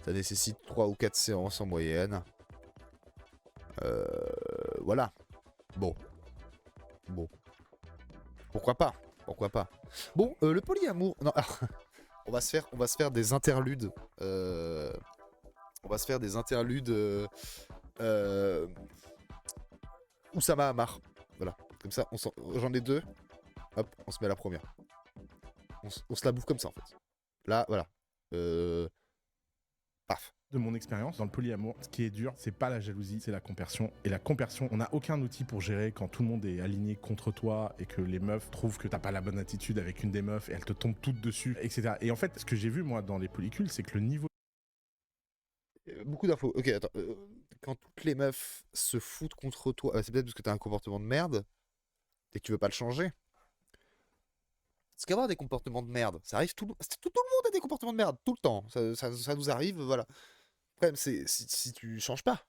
Ça nécessite 3 ou 4 séances en moyenne. Voilà. Bon. Pourquoi pas? Pourquoi pas? Bon, le polyamour. Non, alors, on va se faire des interludes. On va se faire des interludes. Oussama Hamar. Voilà. Comme ça, j'en ai 2. Hop, on se met à la première. On se la bouffe comme ça en fait. Là, voilà. Paf. De mon expérience dans le polyamour, ce qui est dur, c'est pas la jalousie, c'est la compersion. Et la compersion, on n'a aucun outil pour gérer quand tout le monde est aligné contre toi et que les meufs trouvent que t'as pas la bonne attitude avec une des meufs et elles te tombent toutes dessus, etc. Et en fait, ce que j'ai vu moi dans les polycules, c'est que le niveau... Beaucoup d'infos. Ok, attends. Quand toutes les meufs se foutent contre toi, c'est peut-être parce que t'as un comportement de merde et que tu veux pas le changer. Parce qu'avoir des comportements de merde, ça arrive tout le monde a des comportements de merde, tout le temps. Ça nous arrive, voilà. Le problème, c'est si tu changes pas.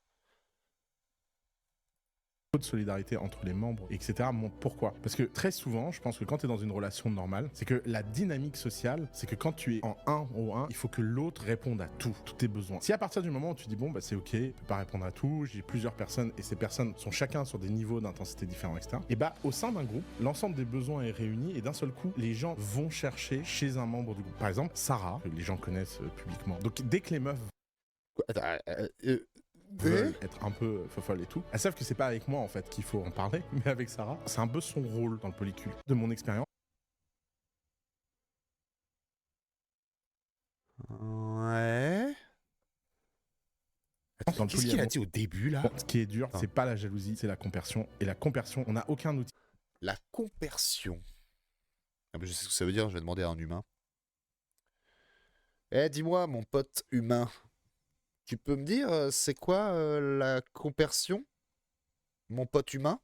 de solidarité entre les membres, etc. Pourquoi? Parce que très souvent, je pense que quand tu es dans une relation normale, c'est que la dynamique sociale, c'est que quand tu es en 1 au 1, il faut que l'autre réponde à tous tes besoins. Si à partir du moment où tu dis, bon, bah c'est ok, je peux pas répondre à tout, j'ai plusieurs personnes et ces personnes sont chacun sur des niveaux d'intensité différents, etc. Et bah, au sein d'un groupe, l'ensemble des besoins est réuni et d'un seul coup, les gens vont chercher chez un membre du groupe. Par exemple, Sarah, que les gens connaissent publiquement. Donc, dès que les meufs Attends, veulent être un peu fofolles et tout, elles savent que c'est pas avec moi en fait qu'il faut en parler, mais avec Sarah. C'est un peu son rôle dans le polycule. De mon expérience. Ouais. Dans le Qu'est-ce qu'il a dit au début là? Bon, ce qui est dur, c'est pas la jalousie, c'est la compersion. Et la compersion, on n'a aucun outil. La compersion. Ah, mais je sais ce que ça veut dire, je vais demander à un humain. Eh, dis-moi, mon pote humain, Tu peux me dire, c'est quoi la compersion, mon pote humain?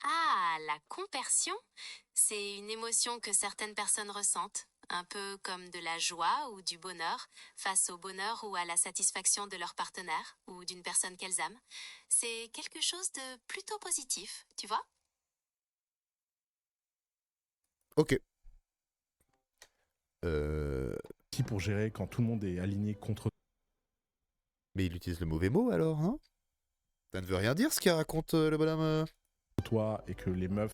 Ah, la compersion, c'est une émotion que certaines personnes ressentent, un peu comme de la joie ou du bonheur face au bonheur ou à la satisfaction de leur partenaire ou d'une personne qu'elles aiment. C'est quelque chose de plutôt positif, tu vois? Ok. Euh, Qui pour gérer quand tout le monde est aligné contre Mais il utilise le mauvais mot alors, non? Ça ne veut rien dire ce qu'il raconte le bonhomme. toi et que les meufs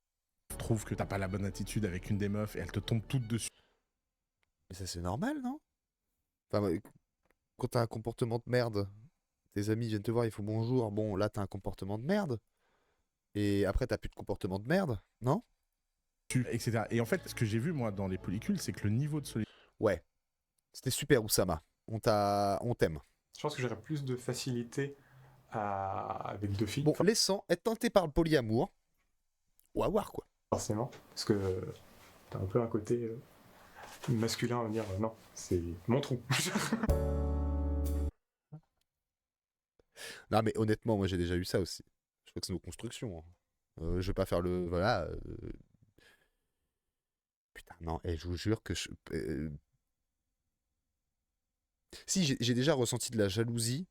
trouvent que t'as pas la bonne attitude avec une des meufs et elles te tombent toutes dessus. Mais ça c'est normal, non? Enfin, quand t'as un comportement de merde, tes amis viennent te voir, ils font bonjour, bon là t'as un comportement de merde. Et après t'as plus de comportement de merde, non? Etc. Et en fait, ce que j'ai vu moi dans les pellicules, c'est que le niveau de solidarité. Ouais. C'était super, Oussama. On t'aime. Je pense que j'aurais plus de facilité avec 2 filles, Bon, laissant être tenté par le polyamour, ou à voir quoi. forcément, parce que t'as un peu un côté masculin à me dire non, c'est mon trou. Non mais honnêtement, moi j'ai déjà eu ça aussi. Je crois que c'est nos constructions. Hein. Je vais pas faire le... Voilà. Putain, non, et je vous jure que si, j'ai déjà ressenti de la jalousie.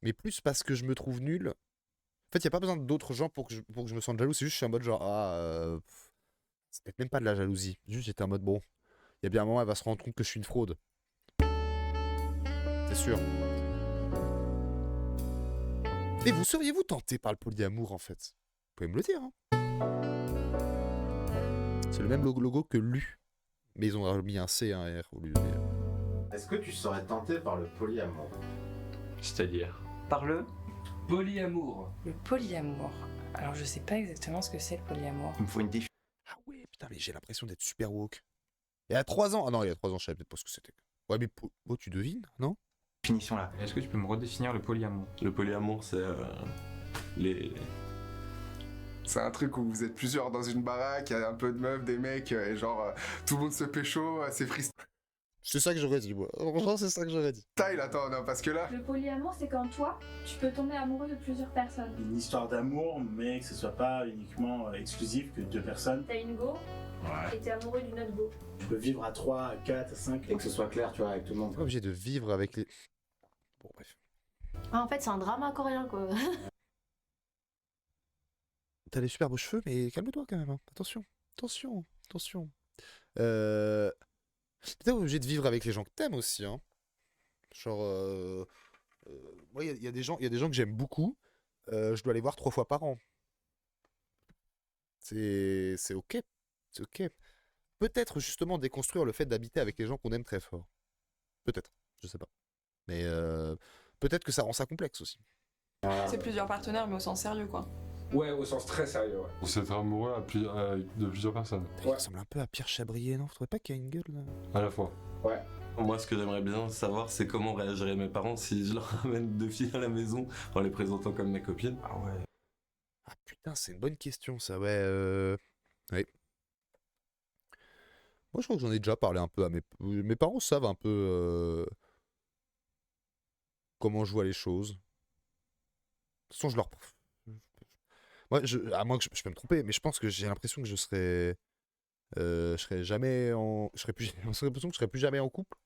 Mais plus parce que je me trouve nul. En fait, il n'y a pas besoin d'autres gens pour que je me sente jaloux. C'est juste que je suis en mode genre... c'est peut-être même pas de la jalousie. Juste j'étais en mode bon. Il y a bien un moment, elle va se rendre compte que je suis une fraude. C'est sûr. Et vous seriez-vous tenté par le polyamour en fait? Vous pouvez me le dire. Hein. C'est le même logo que LU. Mais ils ont mis un C et un R au lieu de... Est-ce que tu serais tenté par le polyamour? C'est-à-dire? Par le Polyamour. Le polyamour. Alors je sais pas exactement ce que c'est le polyamour. Il me faut une Ah ouais, putain, mais j'ai l'impression d'être super woke. Il y a 3 ans... Ah non, il y a 3 ans, je savais peut-être pas ce que c'était. Ouais, mais oh, tu devines, non? définition là. Est-ce que tu peux me redéfinir le polyamour? Le polyamour, c'est les... C'est un truc où vous êtes plusieurs dans une baraque, il y a un peu de meufs, des mecs, et genre tout le monde se pécho, c'est freestyle, C'est ça que j'aurais dit, moi. Franchement, c'est ça que j'aurais dit. attends, non, parce que là... Le polyamour, c'est quand toi, tu peux tomber amoureux de plusieurs personnes. Une histoire d'amour, mais que ce soit pas uniquement exclusif, que 2 personnes. T'as une go, et t'es amoureux d'une autre go. Tu peux vivre à 3, à 4, à 5. Et que ce soit clair, tu vois, avec tout le monde. T'es pas obligé de vivre avec les... Bon, bref. Ah, en fait, c'est un drama coréen, quoi. T'as des super beaux cheveux, mais calme-toi quand même. Hein. Attention, attention, attention. T'es obligé de vivre avec les gens que t'aimes aussi. Hein. Genre, moi, il y a des gens que j'aime beaucoup. Je dois les voir 3 fois par an. C'est ok. C'est ok. Peut-être justement déconstruire le fait d'habiter avec les gens qu'on aime très fort. Peut-être. Je sais pas. Mais peut-être que ça rend ça complexe aussi. C'est plusieurs partenaires mais au sens sérieux quoi. Ouais, au sens très sérieux, ouais. Ou s'être amoureux de plusieurs personnes. Il ressemble un peu à Pierre Chabrier, non? Vous trouvez pas qu'il a une gueule là? À la fois. Ouais. Moi, ce que j'aimerais bien savoir, c'est comment réagiraient mes parents si je leur ramène 2 filles à la maison en les présentant comme mes copines. Ah ouais. Ah putain, c'est une bonne question ça, ouais. Ouais. Moi je crois que j'en ai déjà parlé un peu à mes parents savent un peu comment je vois les choses. De toute façon, je leur... Moi, à moins que je peux me tromper, mais je pense que j'ai l'impression que je serais jamais en... J'ai l'impression que je serais plus jamais en couple.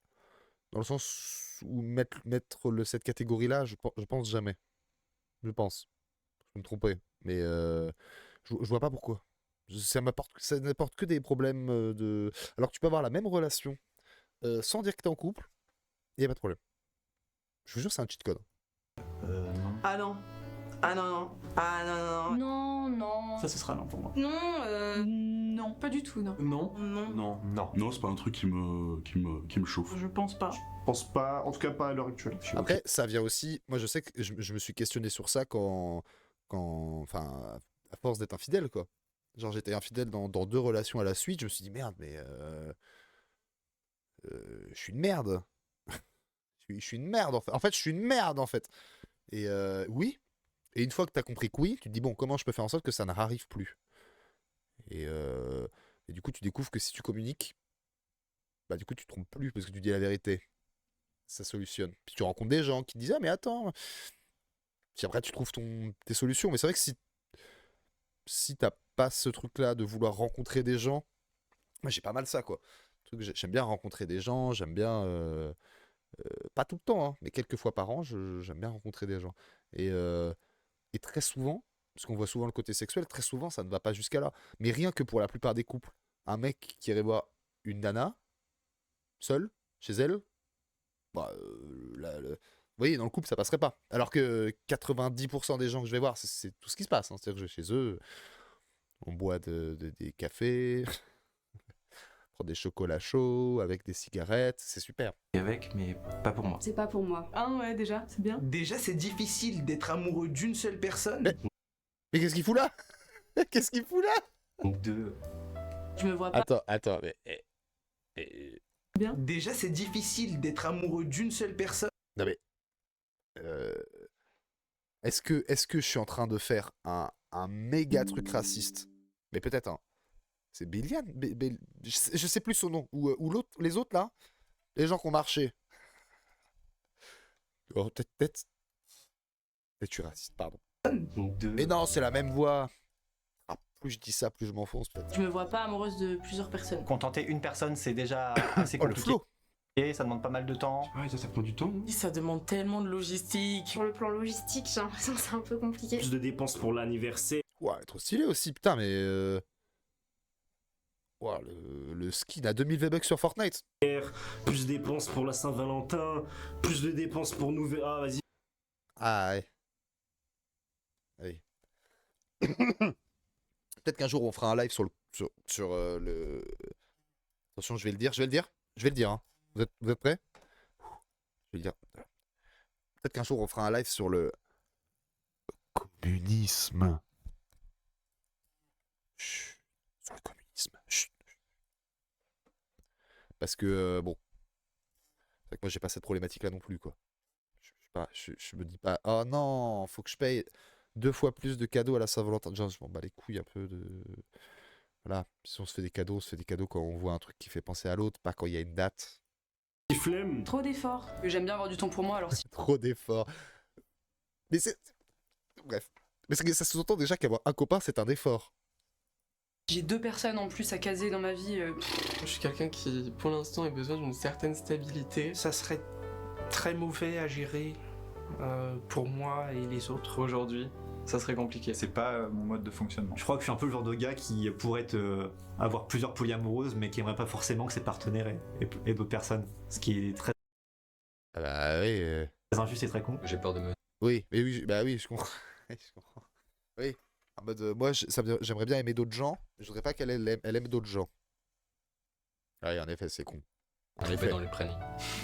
Dans le sens où mettre cette catégorie-là, je pense jamais. Je pense. Je peux me tromper. Mais je vois pas pourquoi. Ça n'apporte que des problèmes de... Alors que tu peux avoir la même relation sans dire que t'es en couple, et y a pas de problème. Je vous jure, c'est un cheat code. Non. Ah non. Ah non non. Ah non non non. Non, non. Ça, ce sera non pour moi. Non, non, pas du tout non. Non. Non. Non. Non. Non, c'est pas un truc qui me chauffe. Je pense pas. Je pense pas, en tout cas pas à l'heure actuelle. Après, ça vient aussi... Moi, je sais que je me suis questionné sur ça enfin, à force d'être infidèle, quoi. Genre, j'étais infidèle dans 2 relations à la suite, je me suis dit, merde, mais... je suis une merde. Je suis une merde, en fait. En fait, je suis une merde, en fait. Et oui. Et une fois que t'as compris que oui, tu te dis, bon, comment je peux faire en sorte que ça n'arrive plus? Et du coup, tu découvres que si tu communiques, bah du coup tu te trompes plus parce que tu dis la vérité. Ça solutionne. Puis tu rencontres des gens qui te disent ah mais attends. Puis après tu trouves tes solutions. Mais c'est vrai que si t'as pas ce truc-là de vouloir rencontrer des gens, moi j'ai pas mal ça quoi. J'aime bien rencontrer des gens, j'aime bien pas tout le temps, hein, mais quelques fois par an, j'aime bien rencontrer des gens. Et très souvent, parce qu'on voit souvent le côté sexuel, très souvent ça ne va pas jusqu'à là. Mais rien que pour la plupart des couples, un mec qui irait voir une nana seule chez elle, bah, vous voyez, dans le couple, ça passerait pas. Alors que 90% des gens que je vais voir, c'est tout ce qui se passe. Hein. C'est-à-dire que je vais chez eux, on boit des cafés, on prend des chocolats chauds avec des cigarettes, c'est super. Et avec, mais pas pour moi. C'est pas pour moi. Ah ouais, déjà, c'est bien. Déjà, c'est difficile d'être amoureux d'une seule personne. Mais qu'est-ce qu'il fout là? Qu'est-ce qu'il fout là? Donc deux. Je me vois pas. Attends, mais... Bien. Déjà, c'est difficile d'être amoureux d'une seule personne. Non mais... Est-ce que je suis en train de faire un méga truc raciste? Mais peut-être, hein. C'est Béliane? Je sais plus son nom. Ou l'autre, les autres là? Les gens qui ont marché. Oh, peut-être je suis raciste, pardon. Mais non, c'est la même voix. Ah, plus je dis ça, plus je m'enfonce peut-être. Je me vois pas amoureuse de plusieurs personnes. Contenter une personne, c'est déjà assez compliqué. Le flow. Et ça demande pas mal de temps. Ouais, ça prend du temps. Ça demande tellement de logistique. Sur le plan logistique, j'ai l'impression que c'est un peu compliqué. Plus de dépenses pour l'anniversaire. Ouais, trop stylé aussi, putain, mais... Ouah, le skin à 2000 V-Bucks sur Fortnite. Plus de dépenses pour la Saint-Valentin. Plus de dépenses pour Nouvelle... Ah, vas-y. Ah, ouais. Allez. Peut-être qu'un jour, on fera un live sur le... Attention, je vais le dire, hein. Vous êtes prêts? Je vais le dire. Peut-être qu'un jour, on fera un live sur le communisme. Chut. Sur le communisme. Chut. Parce que, bon. C'est vrai que moi, j'ai pas cette problématique-là non plus, quoi. Je me dis pas, oh non, faut que je paye 2 fois plus de cadeaux à la Saint-Valentin. Genre, je m'en bats les couilles un peu de... Voilà, si on se fait des cadeaux, quand on voit un truc qui fait penser à l'autre, pas quand il y a une date. Flemme. Trop d'efforts. J'aime bien avoir du temps pour moi, alors si... Trop d'efforts. Mais c'est... Bref. Mais ça sous-entend déjà qu'avoir un copain, c'est un effort. J'ai 2 personnes en plus à caser dans ma vie. Je suis quelqu'un qui, pour l'instant, a besoin d'une certaine stabilité. Ça serait très mauvais à gérer pour moi et les autres. Aujourd'hui, ça serait compliqué. C'est pas mon mode de fonctionnement. Je crois que je suis un peu le genre de gars qui pourrait avoir plusieurs polyamoureuses, mais qui aimerait pas forcément que ses partenaires aient d'autres personnes. Ce qui est très... Ah bah oui. Très injuste et très con. J'ai peur de me... Oui, mais oui, bah oui, je comprends. Je comprends. Oui. En mode, moi, j'aimerais bien aimer d'autres gens. Je voudrais pas qu'elle aime d'autres gens. Oui, en effet, c'est con. En effet. dans le planning.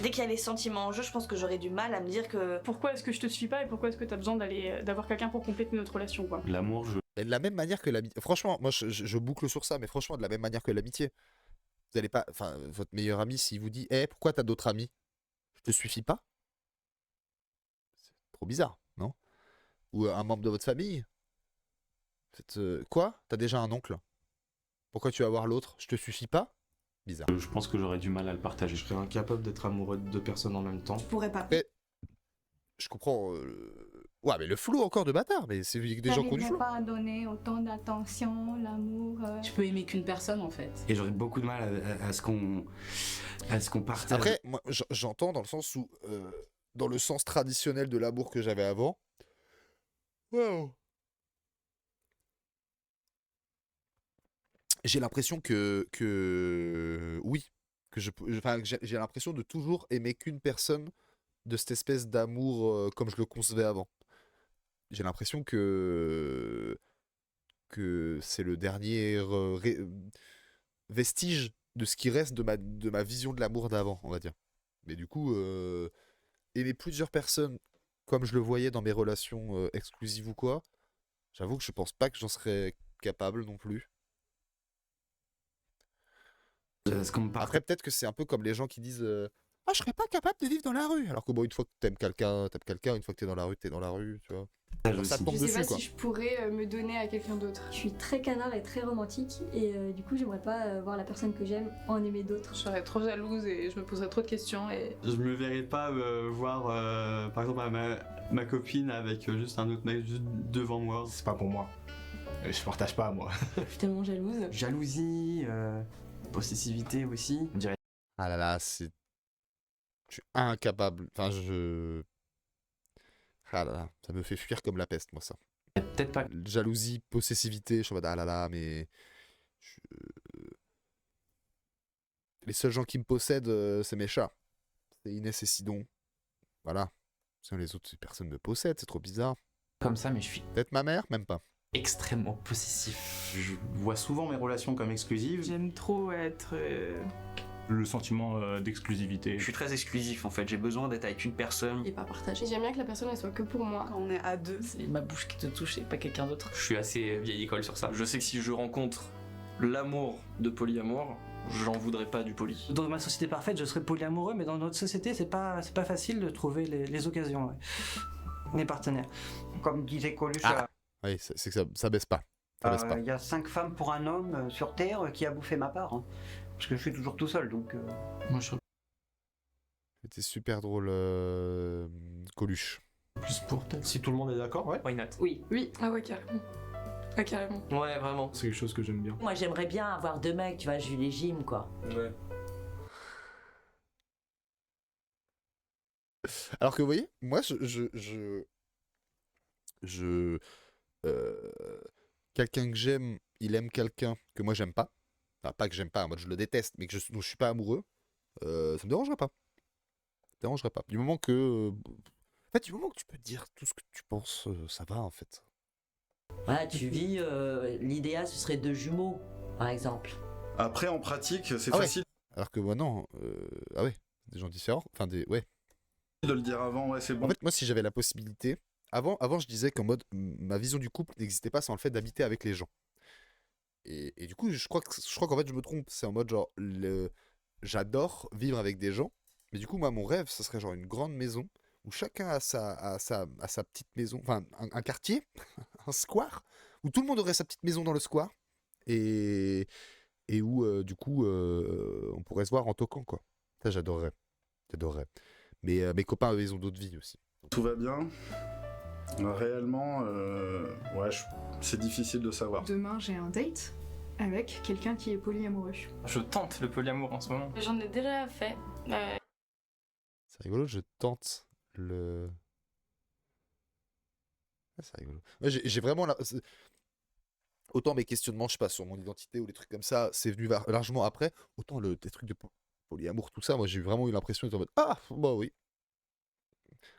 Dès qu'il y a les sentiments en jeu, je pense que j'aurais du mal à me dire que... Pourquoi est-ce que je te suis pas et pourquoi est-ce que t'as besoin d'avoir quelqu'un pour compléter notre relation, quoi? L'amour, Et de la même manière que l'amitié. Franchement, moi, je boucle sur ça, mais franchement, de la même manière que l'amitié. Vous allez pas... Enfin, votre meilleur ami, s'il vous dit, hé, pourquoi t'as d'autres amis? Je te suffis pas? C'est trop bizarre, non? Ou un membre de votre famille? Quoi? T'as déjà un oncle? Pourquoi tu vas voir l'autre? Je te suffis pas? Bizarre. Je pense que j'aurais du mal à le partager. Je serais incapable d'être amoureux de 2 personnes en même temps. Je pourrais pas. Mais, je comprends. Ouais, mais le flou encore de bâtard. Mais c'est des gens qui ont du flou. Pas à donner autant d'attention, l'amour. Je peux aimer qu'une personne en fait. Et j'aurais beaucoup de mal à ce qu'on partage. Après, moi, j'entends dans le sens où, dans le sens traditionnel de l'amour que j'avais avant. Wow. J'ai l'impression que oui, que j'ai l'impression de toujours aimer qu'une personne de cette espèce d'amour comme je le concevais avant. J'ai l'impression que c'est le dernier vestige de ce qui reste de ma vision de l'amour d'avant, on va dire. Mais du coup, aimer plusieurs personnes comme je le voyais dans mes relations exclusives ou quoi, j'avoue que je pense pas que j'en serais capable non plus. Après, peut-être que c'est un peu comme les gens qui disent ah, je serais pas capable de vivre dans la rue. Alors que bon, une fois que t'aimes quelqu'un, une fois que t'es dans la rue, tu vois. Genre, ça tombe Je sais dessus pas quoi. si je pourrais me donner à quelqu'un d'autre. Je suis très canard et très romantique et du coup j'aimerais pas voir la personne que j'aime en aimer d'autres. Je serais trop jalouse et je me poserais trop de questions et... Je me verrais pas voir par exemple ma copine avec juste un autre mec juste devant moi. C'est pas pour moi. Je partage pas, moi. Je suis tellement jalouse. Jalousie, possessivité aussi. On dirait. Ah là là, c'est... Je suis incapable. Enfin, Ah là là, ça me fait fuir comme la peste, moi, ça. Peut-être pas. Jalousie, possessivité, je suis en mode, ah là là, mais... Les seuls gens qui me possèdent, c'est mes chats. C'est Inès et Sidon. Voilà. Sinon, les autres personnes me possèdent, c'est trop bizarre. Comme ça, mais je suis Peut-être ma mère, même pas. extrêmement possessif. Je vois souvent mes relations comme exclusives. J'aime trop être... Le sentiment d'exclusivité. Je suis très exclusif en fait, j'ai besoin d'être avec une personne. Et pas partager. J'aime bien que la personne elle soit que pour moi. Quand on est à deux. C'est ma bouche qui te touche et pas quelqu'un d'autre. Je suis assez vieille école sur ça. Je sais que si je rencontre l'amour de polyamour, j'en voudrais pas du poly. Dans ma société parfaite, je serais polyamoureux, mais dans notre société, c'est pas facile de trouver les occasions, ouais. Les partenaires. Comme disait Coluche, Oui, c'est que ça baisse pas. Ça baisse pas. il y a 5 femmes pour un homme sur Terre qui a bouffé ma part. Hein. Parce que je suis toujours tout seul, donc... Moi, je... C'était super drôle, Coluche. Plus pour peut-être. Si tout le monde est d'accord, ouais. Why not? Oui. Ah ouais, carrément. Ah, carrément. Ouais, vraiment. C'est quelque chose que j'aime bien. Moi j'aimerais bien avoir 2 mecs, tu vois, Jules et Jim quoi. Ouais. Alors que vous voyez, moi, quelqu'un que j'aime, il aime quelqu'un que moi j'aime pas. Enfin, pas que j'aime pas, en mode je le déteste, mais que dont je suis pas amoureux. Ça me dérangerait pas. Ça me dérangerait pas. Du moment que... En fait, du moment que tu peux dire tout ce que tu penses, ça va en fait. Voilà, tu vis, l'idéal ce serait 2 jumeaux, par exemple. Après, en pratique, c'est Ah ouais. facile Alors que moi, non. Ah ouais, des gens différents. Enfin, ouais. de le dire avant, ouais, c'est bon. En fait, moi, si j'avais la possibilité... Avant, je disais qu'en mode, ma vision du couple n'existait pas sans le fait d'habiter avec les gens. Et du coup, je crois qu'en fait, je me trompe. C'est en mode, genre, j'adore vivre avec des gens. Mais du coup, moi, mon rêve, ça serait genre une grande maison où chacun a sa petite maison. Enfin, un quartier, un square, où tout le monde aurait sa petite maison dans le square. Et où, du coup, on pourrait se voir en toquant, quoi. Ça, j'adorerais. Mais mes copains, eux, ils ont d'autres vies aussi. Tout va bien. Réellement, ouais, c'est difficile de savoir. Demain j'ai un date avec quelqu'un qui est polyamoureux. Je tente le polyamour en ce moment. J'en ai déjà fait. C'est rigolo, je tente le... Ah, c'est rigolo. Ouais, j'ai vraiment... Autant mes questionnements, je sais pas, sur mon identité ou des trucs comme ça, c'est venu largement après. Autant des trucs de polyamour, tout ça, moi j'ai vraiment eu l'impression d'être en mode « Ah, bah oui !»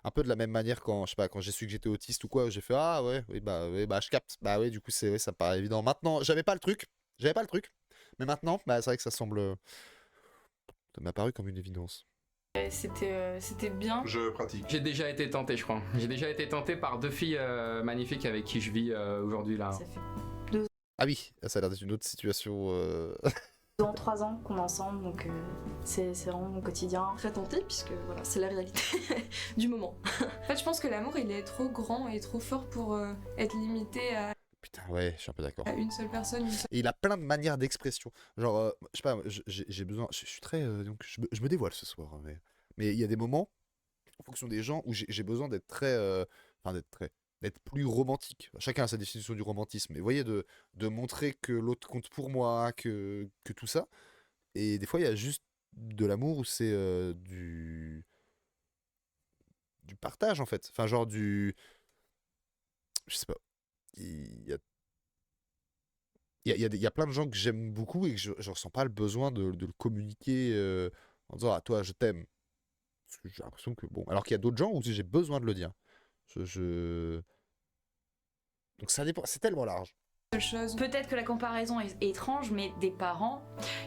Un peu de la même manière quand, je sais pas, quand j'ai su que j'étais autiste ou quoi, j'ai fait « Ah ouais, bah je capte. » Bah oui, du coup, ça paraît évident. Maintenant, j'avais pas le truc. Mais maintenant, bah c'est vrai que ça semble... Ça m'a paru comme une évidence. C'était bien. Je pratique. J'ai déjà été tenté, je crois. J'ai déjà été tenté par 2 filles magnifiques avec qui je vis aujourd'hui là. Ça fait 2 Ah oui, ça a l'air d'être une autre situation. 3 ans qu'on est ensemble, donc c'est vraiment mon quotidien. Très tentée, puisque voilà, c'est la réalité du moment. En fait, je pense que l'amour, il est trop grand et trop fort pour être limité à... Putain, ouais, je suis un peu d'accord. À une seule personne. Et il a plein de manières d'expression. Genre, je sais pas, j'ai besoin... Je suis très... donc, je me dévoile ce soir. Mais il y a des moments, en fonction des gens, où j'ai besoin d'être très... Enfin, d'être plus romantique. Chacun a sa définition du romantisme. Mais vous voyez, de montrer que l'autre compte pour moi, que tout ça. Et des fois, il y a juste de l'amour où c'est du partage, en fait. Enfin, genre du... Je sais pas. Il y a plein de gens que j'aime beaucoup et que je ressens pas le besoin de le communiquer en disant « Ah, toi, je t'aime ». Parce que j'ai l'impression que... Bon, alors qu'il y a d'autres gens où j'ai besoin de le dire. Donc ça dépend, c'est tellement large. Peut-être que la comparaison est étrange, mais des parents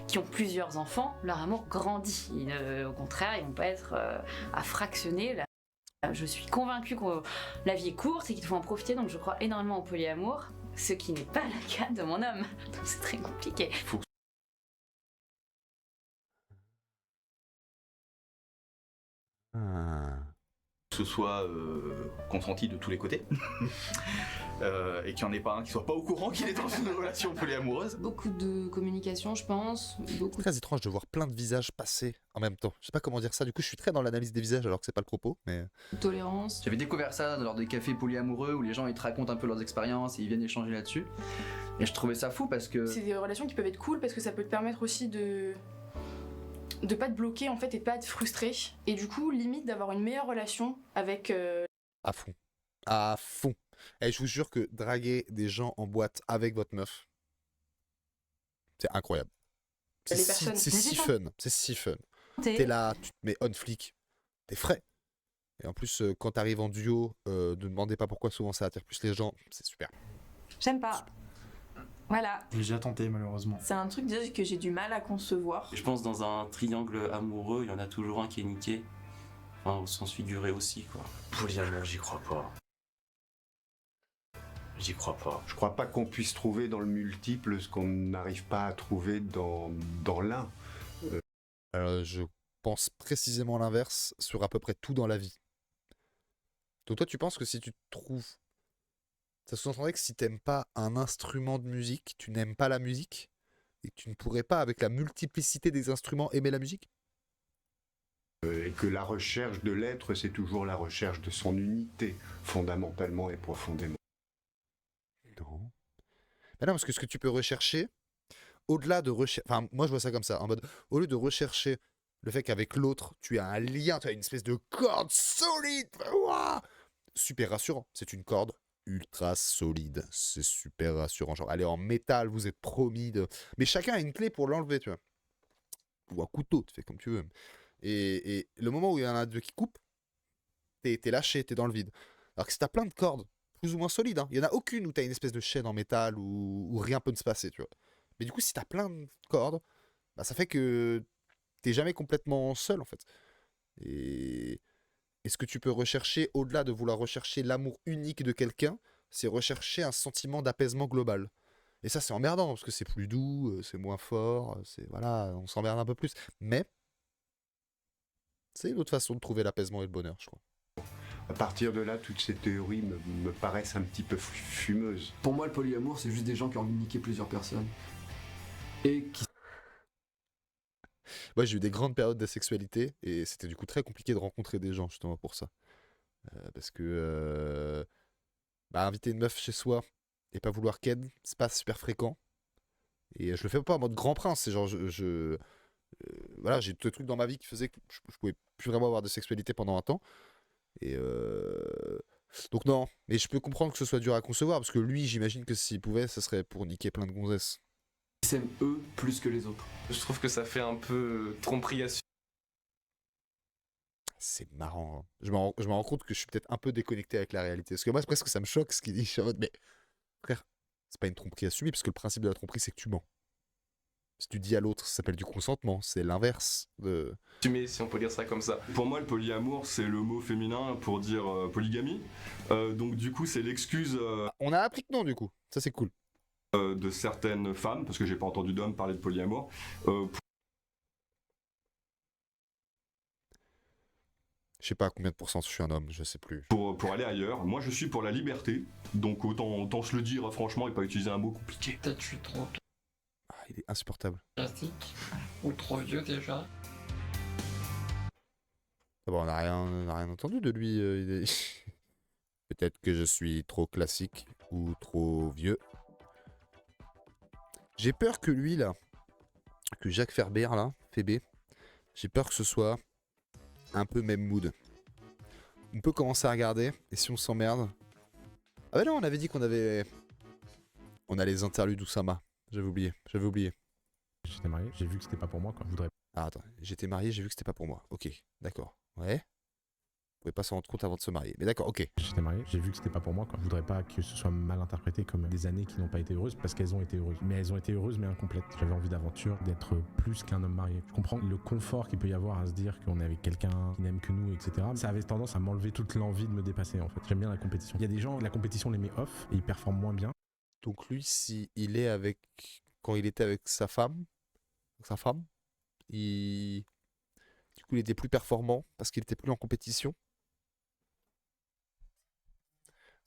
qui ont plusieurs enfants, leur amour grandit. Au contraire, ils vont pas être à fractionner. Je suis convaincue que la vie est courte et qu'il faut en profiter, donc je crois énormément au polyamour, ce qui n'est pas le cas de mon homme. Donc c'est très compliqué. ce soit consenti de tous les côtés. Et qu'il n'y en ait pas un qui soit pas au courant qu'il est dans une relation polyamoureuse. Beaucoup de communication, je pense. Beaucoup. Très étrange de voir plein de visages passer en même temps. Je sais pas comment dire ça. Du coup, je suis très dans l'analyse des visages alors que c'est pas le propos. Mais de tolérance. J'avais découvert ça lors des cafés polyamoureux où les gens ils te racontent un peu leurs expériences et ils viennent échanger là-dessus. Et je trouvais ça fou parce que. C'est des relations qui peuvent être cool parce que ça peut te permettre aussi de pas te bloquer en fait et de pas être frustré. Et du coup, limite d'avoir une meilleure relation avec. à fond. À fond. Et je vous jure que draguer des gens en boîte avec votre meuf, c'est incroyable. C'est si fun. C'est si fun. T'es là, tu te mets on flic, t'es frais. Et en plus, quand t'arrives en duo, ne demandez pas pourquoi souvent ça attire plus les gens, c'est super. J'aime pas. Voilà. J'ai déjà tenté malheureusement. C'est un truc déjà que j'ai du mal à concevoir. Je pense dans un triangle amoureux, il y en a toujours un qui est niqué. Enfin, au sens figuré aussi, quoi. Polyamour, j'y crois pas. J'y crois pas. Je crois pas qu'on puisse trouver dans le multiple ce qu'on n'arrive pas à trouver dans l'un. Je pense précisément l'inverse sur à peu près tout dans la vie. Donc toi, tu penses que si tu te trouves... Ça sous-entendrait que si t'aimes pas un instrument de musique, tu n'aimes pas la musique, et que tu ne pourrais pas, avec la multiplicité des instruments, aimer la musique? Et que la recherche de l'être, c'est toujours la recherche de son unité, fondamentalement et profondément. Non. Mais non, parce que ce que tu peux rechercher, au-delà de rechercher... Enfin, moi je vois ça comme ça, en mode, au lieu de rechercher le fait qu'avec l'autre, tu as un lien, tu as une espèce de corde solide, ouah, super rassurant. C'est une corde ultra solide, c'est super rassurant. Genre, elle est en métal, vous êtes promis de... Mais chacun a une clé pour l'enlever, tu vois. Ou un couteau, tu fais comme tu veux. Et le moment où il y en a deux qui coupent, t'es lâché, t'es dans le vide. Alors que si t'as plein de cordes, plus ou moins solides, hein, il y en a aucune où t'as une espèce de chaîne en métal où rien peut se passer, tu vois. Mais du coup, si t'as plein de cordes, bah, ça fait que t'es jamais complètement seul, en fait. Et ce que tu peux rechercher, au-delà de vouloir rechercher l'amour unique de quelqu'un, c'est rechercher un sentiment d'apaisement global. Et ça, c'est emmerdant, parce que c'est plus doux, c'est moins fort, voilà, on s'emmerde un peu plus. Mais c'est une autre façon de trouver l'apaisement et le bonheur, je crois. À partir de là, toutes ces théories me paraissent un petit peu fumeuses. Pour moi, le polyamour, c'est juste des gens qui ont envie de niquer plusieurs personnes. Et qui... Moi, j'ai eu des grandes périodes d'asexualité, et c'était du coup très compliqué de rencontrer des gens, justement, pour ça. Parce que inviter une meuf chez soi et pas vouloir ken, c'est pas super fréquent. Et je le fais pas en mode grand prince, c'est genre, voilà, j'ai deux trucs dans ma vie qui faisaient que je pouvais plus vraiment avoir de sexualité pendant un temps. Et donc non, mais je peux comprendre que ce soit dur à concevoir, parce que lui, j'imagine que s'il pouvait, ça serait pour niquer plein de gonzesses. Ils s'aiment eux plus que les autres. Je trouve que ça fait un peu tromperie à... C'est marrant, hein. Je me rends compte que je suis peut-être un peu déconnecté avec la réalité. Parce que moi, c'est presque ça me choque ce qu'il dit. Je suis en mode, mais frère, c'est pas une tromperie assumée, parce que le principe de la tromperie, c'est que tu mens. Si tu dis à l'autre, ça s'appelle du consentement, c'est l'inverse de... Si on peut dire ça comme ça. Pour moi, le polyamour, c'est le mot féminin pour dire polygamie. Donc du coup, c'est l'excuse... On a appris que non, du coup. Ça, c'est cool. De certaines femmes, parce que j'ai pas entendu d'hommes parler de polyamour. Je sais pas à combien de pourcents je suis un homme, je sais plus. Pour aller ailleurs. Moi, je suis pour la liberté. Donc autant se le dire franchement et pas utiliser un mot compliqué. Peut-être je suis trop il est insupportable. classique ou trop vieux déjà. Ah bon, on n'a rien entendu de lui. Peut-être que je suis trop classique ou trop vieux. J'ai peur que lui, là, que Jacques Ferber, là, Fébé, j'ai peur que ce soit un peu même mood. On peut commencer à regarder, et si on s'emmerde... Ah bah non, on avait dit qu'on avait... On a les interludes d'Oussama. J'avais oublié. J'étais marié, j'ai vu que c'était pas pour moi, quoi. Je voudrais... Ah attends, j'étais marié, j'ai vu que c'était pas pour moi. Ok, d'accord. Ouais. Vous pouvez pas s'en rendre compte avant de se marier. Mais d'accord, ok. J'étais marié, j'ai vu que c'était pas pour moi, quoi. Je voudrais pas que ce soit mal interprété comme des années qui n'ont pas été heureuses, parce qu'elles ont été heureuses. Mais elles ont été heureuses, mais incomplètes. J'avais envie d'aventure, d'être plus qu'un homme marié. Je comprends le confort qu'il peut y avoir à se dire qu'on est avec quelqu'un qui n'aime que nous, etc. Ça avait tendance à m'enlever toute l'envie de me dépasser, en fait. J'aime bien la compétition. Il y a des gens, la compétition les met off, et ils performent moins bien. Donc lui, si il est avec... Quand il était avec sa femme, du coup, il était plus performant, parce qu'il était plus en compétition.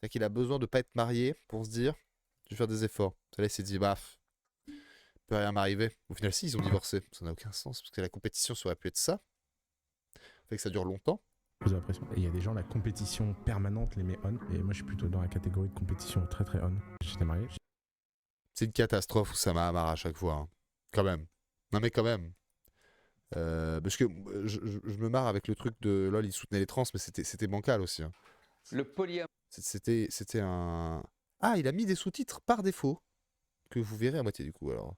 C'est-à-dire qu'il a besoin de pas être marié pour se dire, je vais faire des efforts. Là, il s'est dit, bah, peut rien m'arriver. Au final, si, ils ont divorcé. Ça n'a aucun sens, parce que la compétition, ça aurait pu être ça. Fait que ça dure longtemps. J'ai l'impression. Et il y a des gens, la compétition permanente les met on. Et moi, je suis plutôt dans la catégorie de compétition très très on. J'étais marié. C'est une catastrophe où ça m'amarre à chaque fois. Hein. Quand même. Non, mais quand même. Parce que je me marre avec le truc de LOL, il soutenait les trans, mais c'était bancal aussi. Hein. Le polyamour. C'était un. Ah, il a mis des sous-titres par défaut. Que vous verrez à moitié du coup. Alors.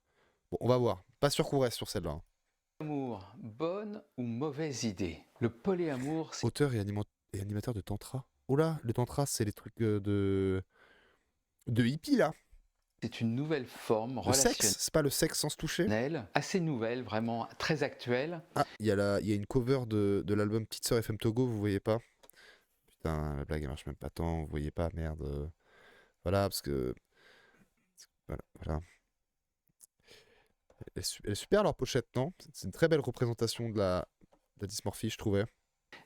Bon, on va voir. Pas sûr qu'on reste sur celle-là. Hein. Polyamour, bonne ou mauvaise idée? Le polyamour, c'est Auteur et animateur de Tantra. Oh là, le Tantra, c'est les trucs de hippie là. une nouvelle forme Le sexe, c'est pas le sexe sans se toucher. assez nouvelle, vraiment très actuelle. Ah, il y a une cover de l'album Petite Sœur FM Togo, vous voyez pas? Putain, la blague elle marche même pas tant, vous voyez pas, merde. Voilà, parce que. Voilà. Elle est super leur pochette, non? C'est une très belle représentation de la dysmorphie, je trouvais.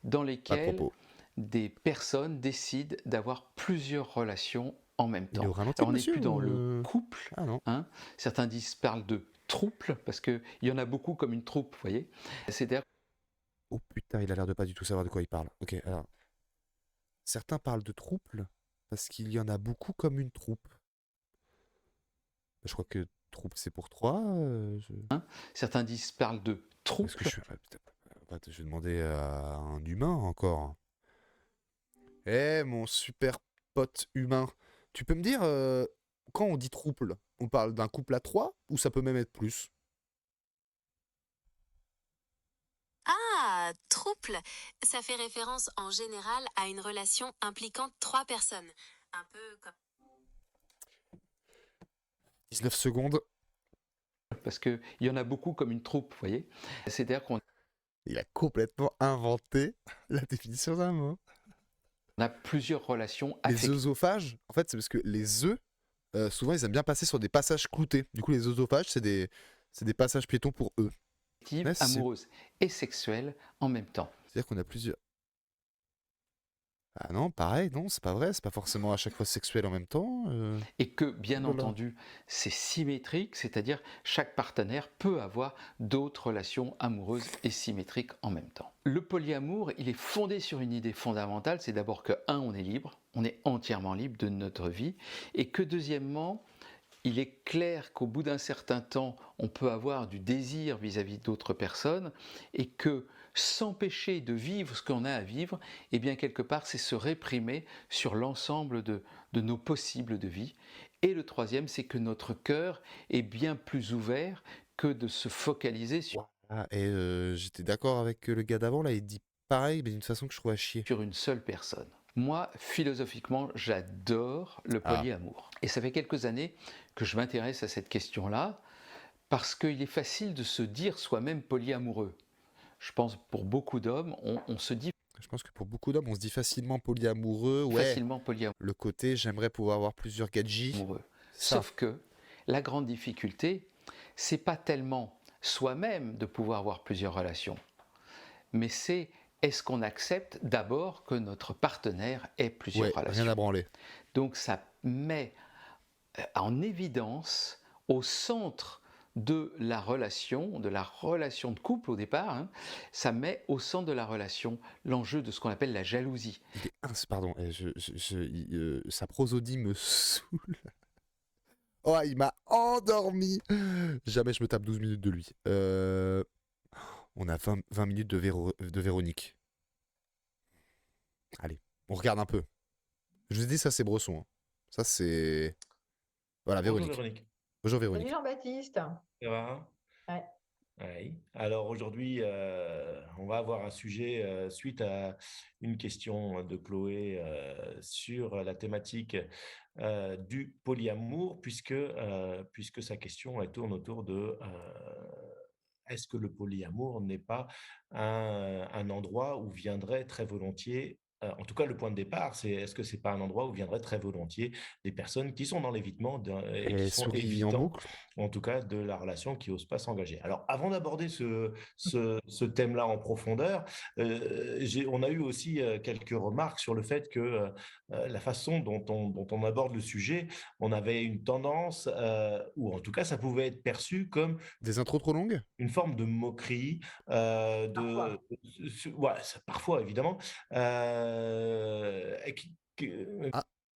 Dans À lesquelles propos. des personnes décident d'avoir plusieurs relations en même Il est temps. au ralenti, Alors, on n'est monsieur, plus dans ou le couple. Ah non. Hein. Certains parlent de trouble, parce qu'il y en a beaucoup comme une troupe, vous voyez. C'est-à-dire Oh putain, il a l'air de pas du tout savoir de quoi il parle. Ok, alors. Certains parlent de trouble parce qu'il y en a beaucoup comme une troupe. Je crois que troupe c'est pour trois. certains parlent de trouble. Est-ce que je vais demander à un humain encore. Eh mon super pote humain, tu peux me dire quand on dit trouble, on parle d'un couple à trois ou ça peut même être plus? Ah, trouble. Ça fait référence en général à une relation impliquant 3 personnes. Un peu comme... 19 secondes. Parce qu'il y en a beaucoup comme une troupe, vous voyez. C'est-à-dire qu'on Il a complètement inventé la définition d'un mot. a plusieurs relations Les affectives. œsophages, en fait, c'est parce que les œufs, souvent, ils aiment bien passer sur des passages cloutés. Du coup, les œsophages, c'est des passages piétons pour eux. Ouais, c'est- Amoureuses et sexuelles en même temps. C'est-à-dire qu'on a plusieurs. Ah non, pareil, non, c'est pas vrai, c'est pas forcément à chaque fois sexuel en même temps. Et que, bien Oh là là. entendu, c'est symétrique, c'est-à-dire chaque partenaire peut avoir d'autres relations amoureuses et symétriques en même temps. Le polyamour, il est fondé sur une idée fondamentale, c'est d'abord que, on est libre, on est entièrement libre de notre vie, et que, deuxièmement, il est clair qu'au bout d'un certain temps, on peut avoir du désir vis-à-vis d'autres personnes, et que s'empêcher de vivre ce qu'on a à vivre, eh bien quelque part c'est se réprimer sur l'ensemble de nos possibles de vie. Et le troisième, c'est que notre cœur est bien plus ouvert que de se focaliser sur J'étais d'accord avec le gars d'avant, là, il dit pareil, mais d'une façon que je trouve à chier. Sur une seule personne. Moi, philosophiquement, j'adore le polyamour. Et ça fait quelques années que je m'intéresse à cette question-là, parce qu'il est facile de se dire soi-même polyamoureux. Je pense pour beaucoup d'hommes, on se dit Je pense que pour beaucoup d'hommes, on se dit facilement polyamoureux. Ouais. facilement polyamoureux. Le côté, j'aimerais pouvoir avoir plusieurs gadgets. Sauf que la grande difficulté, c'est pas tellement soi-même de pouvoir avoir plusieurs relations, mais c'est est-ce qu'on accepte d'abord que notre partenaire ait plusieurs Ouais, relations. rien à branler. Donc ça met en évidence au centre de la relation de couple au départ, ça met au centre de la relation l'enjeu de ce qu'on appelle la jalousie. Pardon, sa prosodie me saoule. Oh, il m'a endormi. Jamais je me tape 12 minutes de lui. On a 20 minutes de Véronique. Allez, on regarde un peu. Je vous ai dit, ça c'est Bresson. Hein. Ça c'est... Voilà, Véronique. Bonjour Véronique. Bonjour Véronique. Salut Jean-Baptiste. Ça va? Ouais. Oui. Alors aujourd'hui, on va avoir un sujet suite à une question de Chloé sur la thématique du polyamour, puisque sa question elle tourne autour de est-ce que le polyamour n'est pas un endroit où viendraient très volontiers en tout cas, le point de départ, c'est est-ce que c'est pas un endroit où viendraient très volontiers des personnes qui sont dans l'évitement et qui sont souris en évitants, boucle. en tout cas, de la relation, qui n'osent pas s'engager. Alors, avant d'aborder ce thème-là en profondeur, on a eu aussi quelques remarques sur le fait que la façon dont on aborde le sujet, on avait une tendance, ou en tout cas, ça pouvait être perçu comme Des intros trop longues? une forme de moquerie, ouais, parfois évidemment. Ah,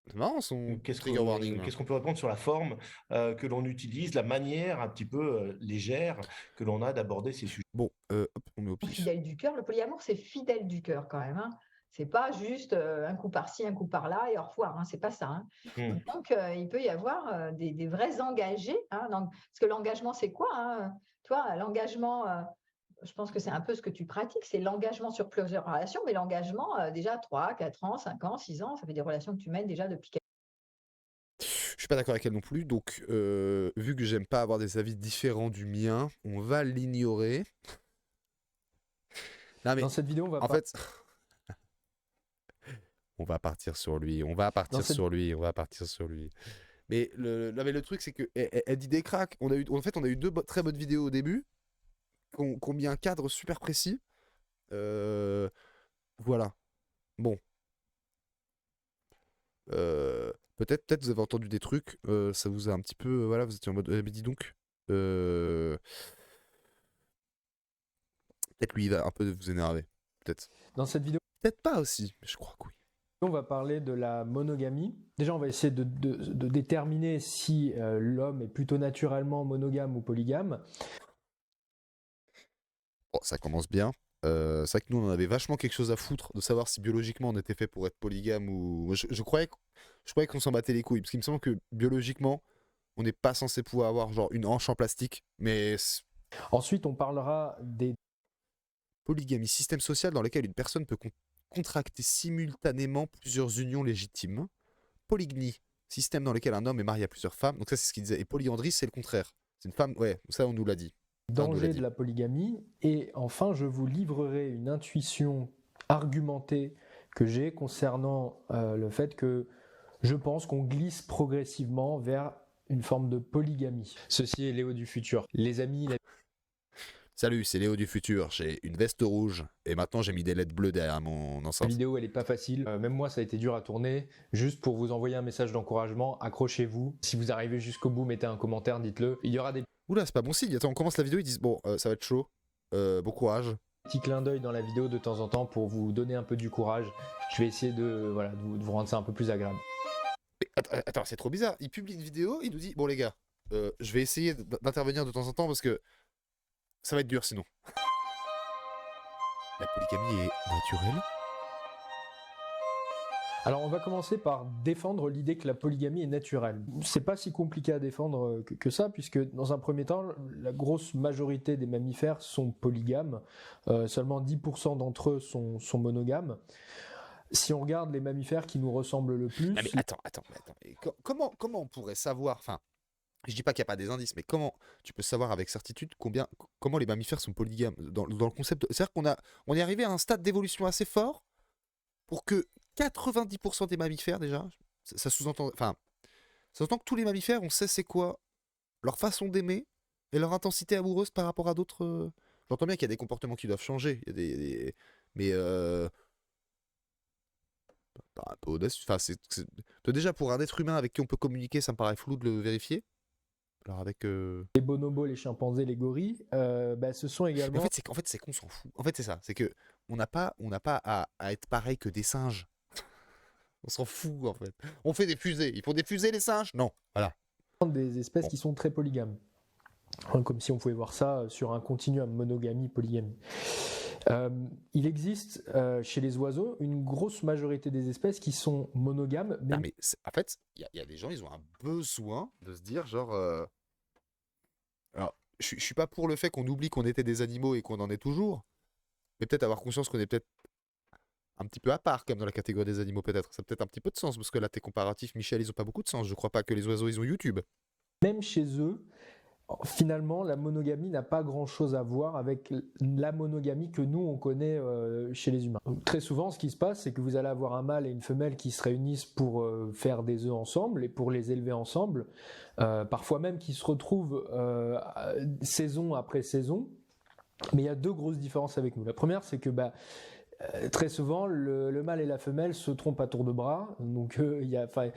c'est marrant son Qu'est-ce trigger warning. Là. qu'est-ce qu'on peut répondre sur la forme que l'on utilise, la manière un petit peu légère que l'on a d'aborder ces sujets? Bon, hop, on met au pif. Fidèle du cœur, le polyamour, c'est fidèle du cœur quand même. Hein. C'est pas juste un coup par-ci, un coup par-là et au revoir. Hein. C'est pas ça. Hein. Donc, il peut y avoir des vrais engagés. Hein. Donc, parce que l'engagement, c'est quoi hein? Toi, l'engagement, je pense que c'est un peu ce que tu pratiques, c'est l'engagement sur plusieurs relations, mais l'engagement, déjà 3, 4 ans, 5 ans, 6 ans, ça fait des relations que tu mènes déjà depuis quelques Je suis pas d'accord avec elle non plus, donc vu que j'aime pas avoir des avis différents du mien, on va l'ignorer. Non, mais Dans cette vidéo, on va en fait, on va partir sur lui, on va partir sur lui, on va partir sur lui. Mais non, mais le truc, c'est que elle dit des cracks. En fait, on a eu deux très bonnes vidéos au début, qui ont mis un cadre super précis. Voilà. Bon. Peut-être vous avez entendu des trucs, ça vous a un petit peu, voilà, vous étiez en mode, mais dis donc, peut-être lui il va un peu vous énerver, peut-être. Dans cette vidéo, peut-être pas aussi, mais je crois que oui. On va parler de la monogamie. Déjà, on va essayer de déterminer si l'homme est plutôt naturellement monogame ou polygame. Bon, ça commence bien. C'est vrai que nous, on en avait vachement quelque chose à foutre de savoir si biologiquement on était fait pour être polygame ou. Je croyais qu'on s'en battait les couilles, parce qu'il me semble que biologiquement, on n'est pas censé pouvoir avoir genre une hanche en plastique, mais. Ensuite, on parlera des. Polygamie, système social dans lequel une personne peut contracter simultanément plusieurs unions légitimes. Polygnie, système dans lequel un homme est marié à plusieurs femmes. Donc ça, c'est ce qu'il disait. Et polyandrie, c'est le contraire. C'est une femme. Ouais, ça, on nous l'a dit. Danger de la polygamie. Et enfin, je vous livrerai une intuition argumentée que j'ai concernant le fait que je pense qu'on glisse progressivement vers une forme de polygamie. Ceci est Léo du futur. Les amis... Salut, c'est Léo du futur. J'ai une veste rouge et maintenant j'ai mis des LED bleues derrière mon enceinte. La vidéo, elle est pas facile. Même moi, ça a été dur à tourner. Juste pour vous envoyer un message d'encouragement, accrochez-vous. Si vous arrivez jusqu'au bout, mettez un commentaire, dites-le. Il y aura des... Oula, c'est pas bon signe. Attends, on commence la vidéo, ils disent bon, ça va être chaud. Bon courage. Petit clin d'œil dans la vidéo de temps en temps pour vous donner un peu du courage. Je vais essayer de vous rendre ça un peu plus agréable. Mais, attends, c'est trop bizarre. Il publie une vidéo, il nous dit bon les gars, je vais essayer d'intervenir de temps en temps parce que ça va être dur sinon. La polygamie est naturelle? Alors on va commencer par défendre l'idée que la polygamie est naturelle. C'est pas si compliqué à défendre que ça, puisque dans un premier temps, la grosse majorité des mammifères sont polygames. Seulement 10% d'entre eux sont monogames. Si on regarde les mammifères qui nous ressemblent le plus... Non, mais attends. Comment on pourrait savoir, enfin, je dis pas qu'il n'y a pas des indices, mais comment tu peux savoir avec certitude comment les mammifères sont polygames dans le concept c'est-à-dire qu'on est arrivé à un stade d'évolution assez fort pour que 90% des mammifères, déjà, ça sous-entend que tous les mammifères, on sait c'est quoi leur façon d'aimer et leur intensité amoureuse par rapport à d'autres... J'entends bien qu'il y a des comportements qui doivent changer, il y a mais un peu audacieux. Enfin, déjà pour un être humain avec qui on peut communiquer, ça me paraît flou de le vérifier. Alors avec les bonobos, les chimpanzés, les gorilles, ce sont également... Mais en fait, c'est qu'on s'en fout. En fait, c'est ça. C'est que on n'a pas à être pareil que des singes. On s'en fout, en fait. On fait des fusées. Ils font des fusées, les singes? Non. Voilà. Des espèces qui sont très polygames. Comme si on pouvait voir ça sur un continuum monogamie-polygamie. Il existe chez les oiseaux une grosse majorité des espèces qui sont monogames. Non, mais en fait, il y a des gens, ils ont un besoin de se dire genre... Alors, je suis pas pour le fait qu'on oublie qu'on était des animaux et qu'on en est toujours, mais peut-être avoir conscience qu'on est peut-être un petit peu à part comme dans la catégorie des animaux peut-être. Ça a peut-être un petit peu de sens, parce que là tes comparatifs, Michel, ils ont pas beaucoup de sens. Je crois pas que les oiseaux, ils ont YouTube. Même chez eux, finalement, la monogamie n'a pas grand-chose à voir avec la monogamie que nous, on connaît chez les humains. Donc, très souvent, ce qui se passe, c'est que vous allez avoir un mâle et une femelle qui se réunissent pour faire des œufs ensemble et pour les élever ensemble, parfois même qui se retrouvent saison après saison. Mais il y a deux grosses différences avec nous. La première, c'est que très souvent, le mâle et la femelle se trompent à tour de bras, donc il n'y a pas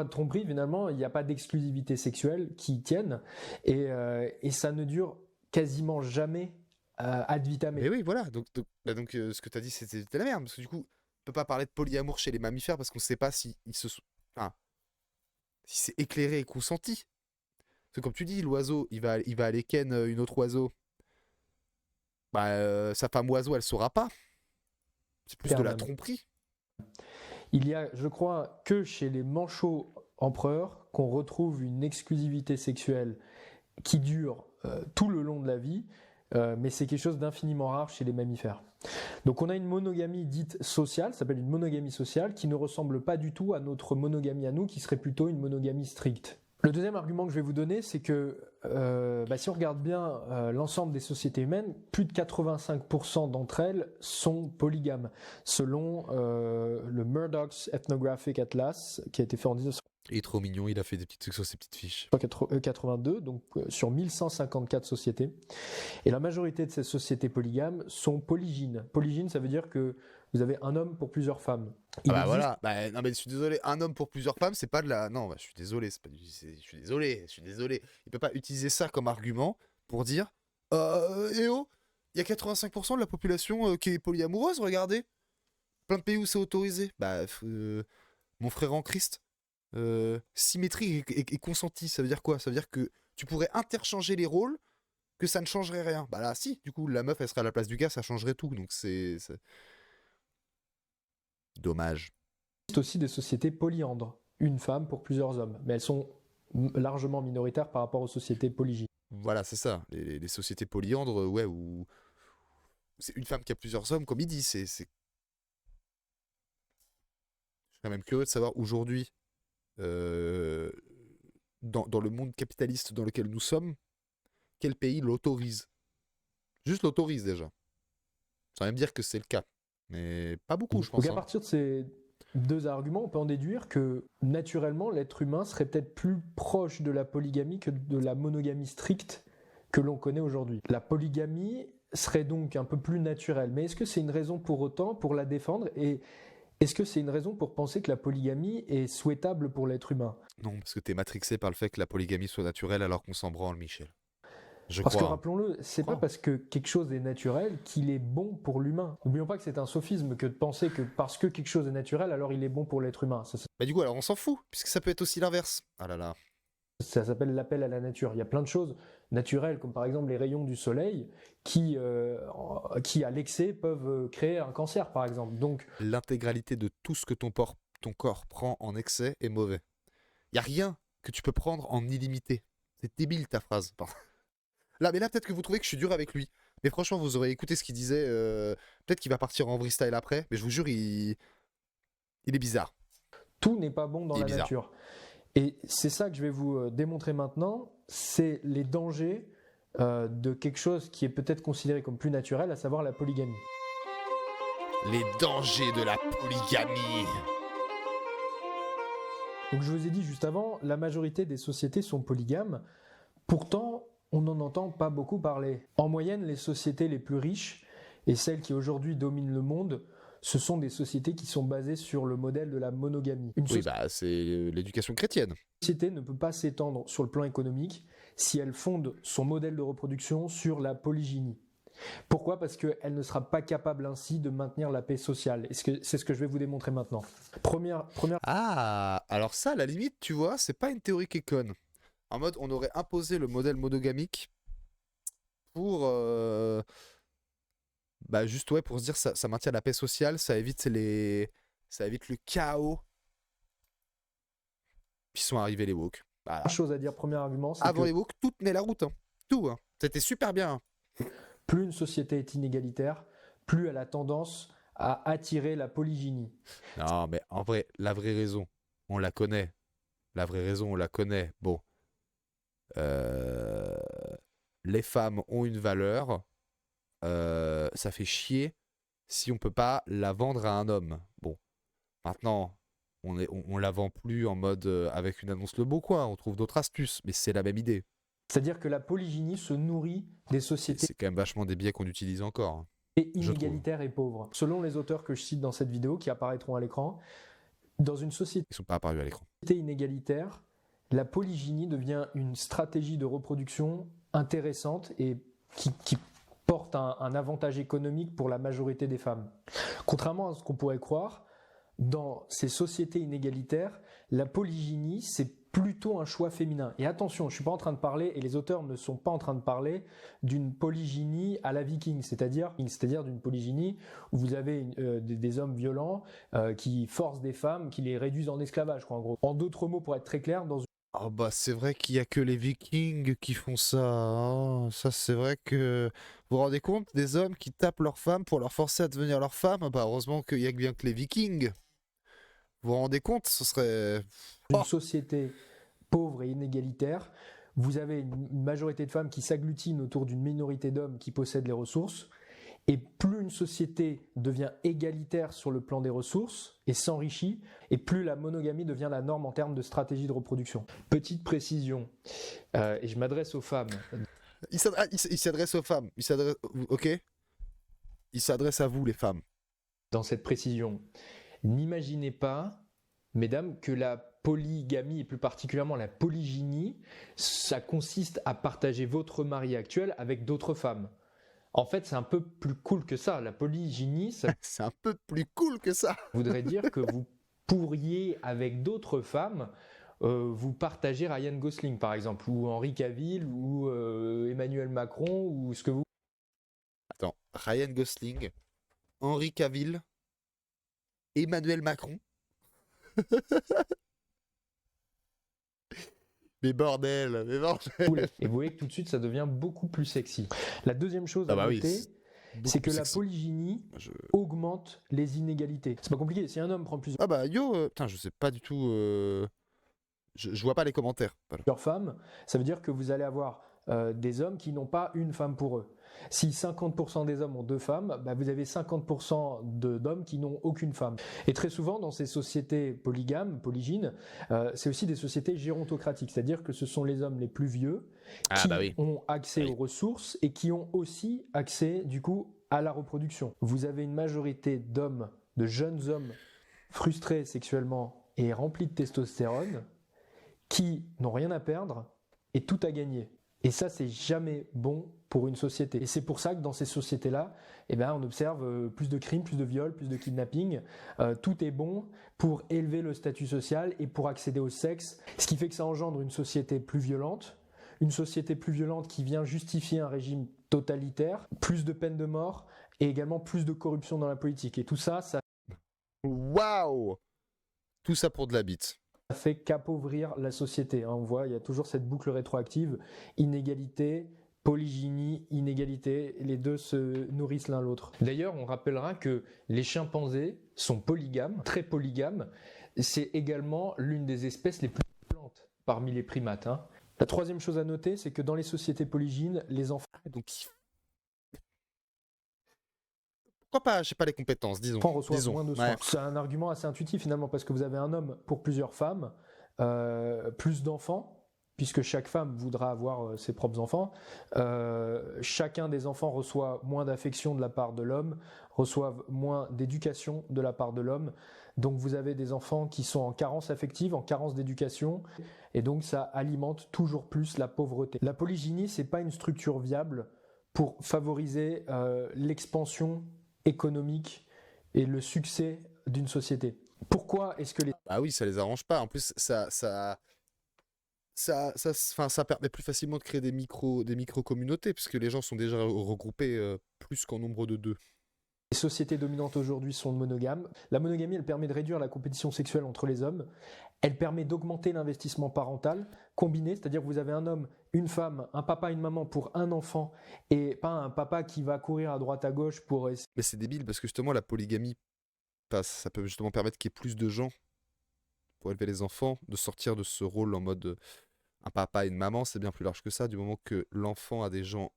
de tromperie finalement, il n'y a pas d'exclusivité sexuelle qui y tienne, et ça ne dure quasiment jamais ad vitam. Mais oui, voilà, donc ce que tu as dit, c'était la merde, parce que du coup, on peut pas parler de polyamour chez les mammifères, parce qu'on ne sait pas si c'est éclairé et consenti. Parce que comme tu dis, l'oiseau, il va aller ken une autre oiseau, sa femme oiseau, elle saura pas. C'est plus de la tromperie. Il y a, je crois, que chez les manchots empereurs qu'on retrouve une exclusivité sexuelle qui dure tout le long de la vie, mais c'est quelque chose d'infiniment rare chez les mammifères. Donc on a une monogamie dite sociale, ça s'appelle une monogamie sociale, qui ne ressemble pas du tout à notre monogamie à nous, qui serait plutôt une monogamie stricte. Le deuxième argument que je vais vous donner, c'est que si on regarde bien l'ensemble des sociétés humaines, plus de 85% d'entre elles sont polygames, selon le Murdoch's Ethnographic Atlas, qui a été fait en 1982. Il est trop mignon, il a fait des petits trucs sur ses petites fiches. 82, donc sur 1154 sociétés. Et la majorité de ces sociétés polygames sont polygynes. Polygyne, ça veut dire que vous avez un homme pour plusieurs femmes. Voilà. Non mais je suis désolé, un homme pour plusieurs femmes, c'est pas de la... Non, je suis désolé, je suis désolé. Il peut pas utiliser ça comme argument pour dire il y a 85% de la population qui est polyamoureuse, regardez. Plein de pays où c'est autorisé. Mon frère en Christ, symétrie et consenti, ça veut dire quoi? Ça veut dire que tu pourrais interchanger les rôles, que ça ne changerait rien. Bah là, si, du coup, la meuf, elle serait à la place du gars, ça changerait tout, donc c'est... Dommage. Il existe aussi des sociétés polyandres, une femme pour plusieurs hommes, mais elles sont largement minoritaires par rapport aux sociétés polygynes. Voilà, c'est ça. Les sociétés polyandres, où c'est une femme qui a plusieurs hommes, comme il dit. Je suis quand même curieux de savoir aujourd'hui, dans le monde capitaliste dans lequel nous sommes, quel pays l'autorise. Juste l'autorise déjà. Sans même dire que c'est le cas. Mais pas beaucoup, je pense. Donc à partir de ces deux arguments, on peut en déduire que naturellement, l'être humain serait peut-être plus proche de la polygamie que de la monogamie stricte que l'on connaît aujourd'hui. La polygamie serait donc un peu plus naturelle. Mais est-ce que c'est une raison pour autant pour la défendre, et est-ce que c'est une raison pour penser que la polygamie est souhaitable pour l'être humain? Non, parce que t'es matrixé par le fait que la polygamie soit naturelle alors qu'on s'en branle, Michel. Parce que rappelons-le, c'est pas parce que quelque chose est naturel qu'il est bon pour l'humain. N'oublions pas que c'est un sophisme que de penser que parce que quelque chose est naturel, alors il est bon pour l'être humain. Du coup, alors on s'en fout, puisque ça peut être aussi l'inverse. Ah là là. Ça s'appelle l'appel à la nature. Il y a plein de choses naturelles, comme par exemple les rayons du soleil, qui à l'excès peuvent créer un cancer, par exemple. Donc, l'intégralité de tout ce que ton corps prend en excès est mauvais. Il n'y a rien que tu peux prendre en illimité. C'est débile ta phrase. Là, peut-être que vous trouvez que je suis dur avec lui. Mais franchement, vous aurez écouté ce qu'il disait. Peut-être qu'il va partir en freestyle après. Mais je vous jure, il est bizarre. Tout n'est pas bon dans la nature. Et c'est ça que je vais vous démontrer maintenant. C'est les dangers de quelque chose qui est peut-être considéré comme plus naturel, à savoir la polygamie. Les dangers de la polygamie. Donc je vous ai dit juste avant, la majorité des sociétés sont polygames. Pourtant, on n'en entend pas beaucoup parler. En moyenne, les sociétés les plus riches et celles qui aujourd'hui dominent le monde, ce sont des sociétés qui sont basées sur le modèle de la monogamie. C'est l'éducation chrétienne. Une société ne peut pas s'étendre sur le plan économique si elle fonde son modèle de reproduction sur la polygynie. Pourquoi? Parce qu'elle ne sera pas capable ainsi de maintenir la paix sociale. Et c'est ce que je vais vous démontrer maintenant. Première... Ah, alors ça, à la limite, tu vois, c'est pas une théorie qui est conne. En mode, on aurait imposé le modèle monogamique pour... pour se dire ça maintient la paix sociale, ça évite le chaos. Puis sont arrivés les woke. Chose à dire, premier argument, c'est avant les woke, tout tenait la route. Tout. C'était super bien. Plus une société est inégalitaire, plus elle a tendance à attirer la polygynie. Non, mais en vrai, la vraie raison, on la connaît. Bon. les femmes ont une valeur, ça fait chier si on peut pas la vendre à un homme. Bon, maintenant, on la vend plus en mode avec une annonce Le Bon Coin, on trouve d'autres astuces, mais c'est la même idée. C'est-à-dire que la polygynie se nourrit des sociétés C'est quand même vachement des biais qu'on utilise encore. Hein, et inégalitaires et pauvres. Selon les auteurs que je cite dans cette vidéo, qui apparaîtront à l'écran, dans une société Ils sont pas apparus à l'écran. inégalitaire, la polygynie devient une stratégie de reproduction intéressante et qui porte un avantage économique pour la majorité des femmes. Contrairement à ce qu'on pourrait croire, dans ces sociétés inégalitaires, la polygynie, c'est plutôt un choix féminin. Et attention, je ne suis pas en train de parler, et les auteurs ne sont pas en train de parler d'une polygynie à la viking, c'est-à-dire d'une polygynie où vous avez des hommes violents qui forcent des femmes, qui les réduisent en esclavage, quoi, en gros. En d'autres mots, pour être très clair, dans Oh bah c'est vrai qu'il y a que les Vikings qui font ça. Hein. Ça c'est vrai que vous vous rendez compte des hommes qui tapent leurs femmes pour leur forcer à devenir leur femme. Bah heureusement qu'il y a bien que les Vikings. Vous vous rendez compte, ce serait une société pauvre et inégalitaire. Vous avez une majorité de femmes qui s'agglutinent autour d'une minorité d'hommes qui possèdent les ressources. Et plus une société devient égalitaire sur le plan des ressources et s'enrichit, et plus la monogamie devient la norme en termes de stratégie de reproduction. Petite précision, et je m'adresse aux femmes. Il s'adresse aux femmes. Ok. Il s'adresse à vous les femmes. Dans cette précision, n'imaginez pas, mesdames, que la polygamie et plus particulièrement la polygynie, ça consiste à partager votre mari actuel avec d'autres femmes. En fait, c'est un peu plus cool que ça. La polygynie, ça c'est un peu plus cool que ça. voudrait dire que vous pourriez, avec d'autres femmes, vous partager Ryan Gosling, par exemple, ou Henry Cavill, ou Emmanuel Macron, ou ce que vous... Attends, Ryan Gosling, Henry Cavill, Emmanuel Macron. Mais bordel. Et vous voyez que tout de suite, ça devient beaucoup plus sexy. La deuxième chose à noter, c'est que la polygynie augmente les inégalités. C'est pas compliqué, si un homme prend plusieurs... Ah bah yo, putain, je sais pas du tout... Je vois pas les commentaires. Voilà. Plusieurs femmes, ça veut dire que vous allez avoir des hommes qui n'ont pas une femme pour eux. Si 50% des hommes ont 2 femmes, bah vous avez 50% d'hommes qui n'ont aucune femme. Et très souvent, dans ces sociétés polygames, polygynes, c'est aussi des sociétés gérontocratiques, c'est-à-dire que ce sont les hommes les plus vieux qui ont accès aux ressources et qui ont aussi accès, du coup, à la reproduction. Vous avez une majorité d'hommes, de jeunes hommes frustrés sexuellement et remplis de testostérone, qui n'ont rien à perdre et tout à gagner. Et ça, c'est jamais bon pour une société. Et c'est pour ça que dans ces sociétés-là, eh ben, on observe plus de crimes, plus de viols, plus de kidnappings. Tout est bon pour élever le statut social et pour accéder au sexe. Ce qui fait que ça engendre une société plus violente qui vient justifier un régime totalitaire, plus de peine de mort et également plus de corruption dans la politique. Et tout ça, ça... Waouh! Tout ça pour de la bite. Ça fait qu'appauvrir la société. On voit, il y a toujours cette boucle rétroactive, inégalité, polygynie, inégalité, les deux se nourrissent l'un l'autre. D'ailleurs, on rappellera que les chimpanzés sont polygames, très polygames. C'est également l'une des espèces les plus violentes parmi les primates. Hein. La troisième chose à noter, c'est que dans les sociétés polygynes, les enfants... Pourquoi pas, j'ai pas les compétences, disons. Reçoivent moins de soins. Ouais. C'est un argument assez intuitif finalement, parce que vous avez un homme pour plusieurs femmes, plus d'enfants, puisque chaque femme voudra avoir ses propres enfants. Chacun des enfants reçoit moins d'affection de la part de l'homme, reçoivent moins d'éducation de la part de l'homme. Donc vous avez des enfants qui sont en carence affective, en carence d'éducation, et donc ça alimente toujours plus la pauvreté. La polygynie, c'est pas une structure viable pour favoriser l'expansion économique et le succès d'une société. Pourquoi est-ce que les... Ah oui, ça les arrange pas. En plus, ça permet plus facilement de créer des micro-communautés, puisque les gens sont déjà regroupés plus qu'en nombre de 2. Les sociétés dominantes aujourd'hui sont monogames. La monogamie, elle permet de réduire la compétition sexuelle entre les hommes. Elle permet d'augmenter l'investissement parental combiné, c'est-à-dire que vous avez un homme, une femme, un papa, une maman pour un enfant, et pas un papa qui va courir à droite à gauche pour... Mais c'est débile, parce que justement, la polygamie, ça peut justement permettre qu'il y ait plus de gens pour élever les enfants, de sortir de ce rôle en mode un papa et une maman, c'est bien plus large que ça. Du moment que l'enfant a des gens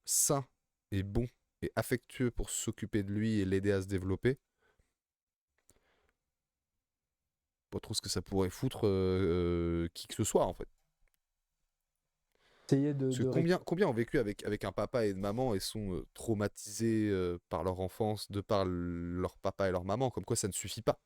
sains et bons et affectueux pour s'occuper de lui et l'aider à se développer, pas trop ce que ça pourrait foutre qui que ce soit en fait. Parce que combien ont vécu avec un papa et une maman et sont traumatisés par leur enfance de par leur papa et leur maman, comme quoi ça ne suffit pas.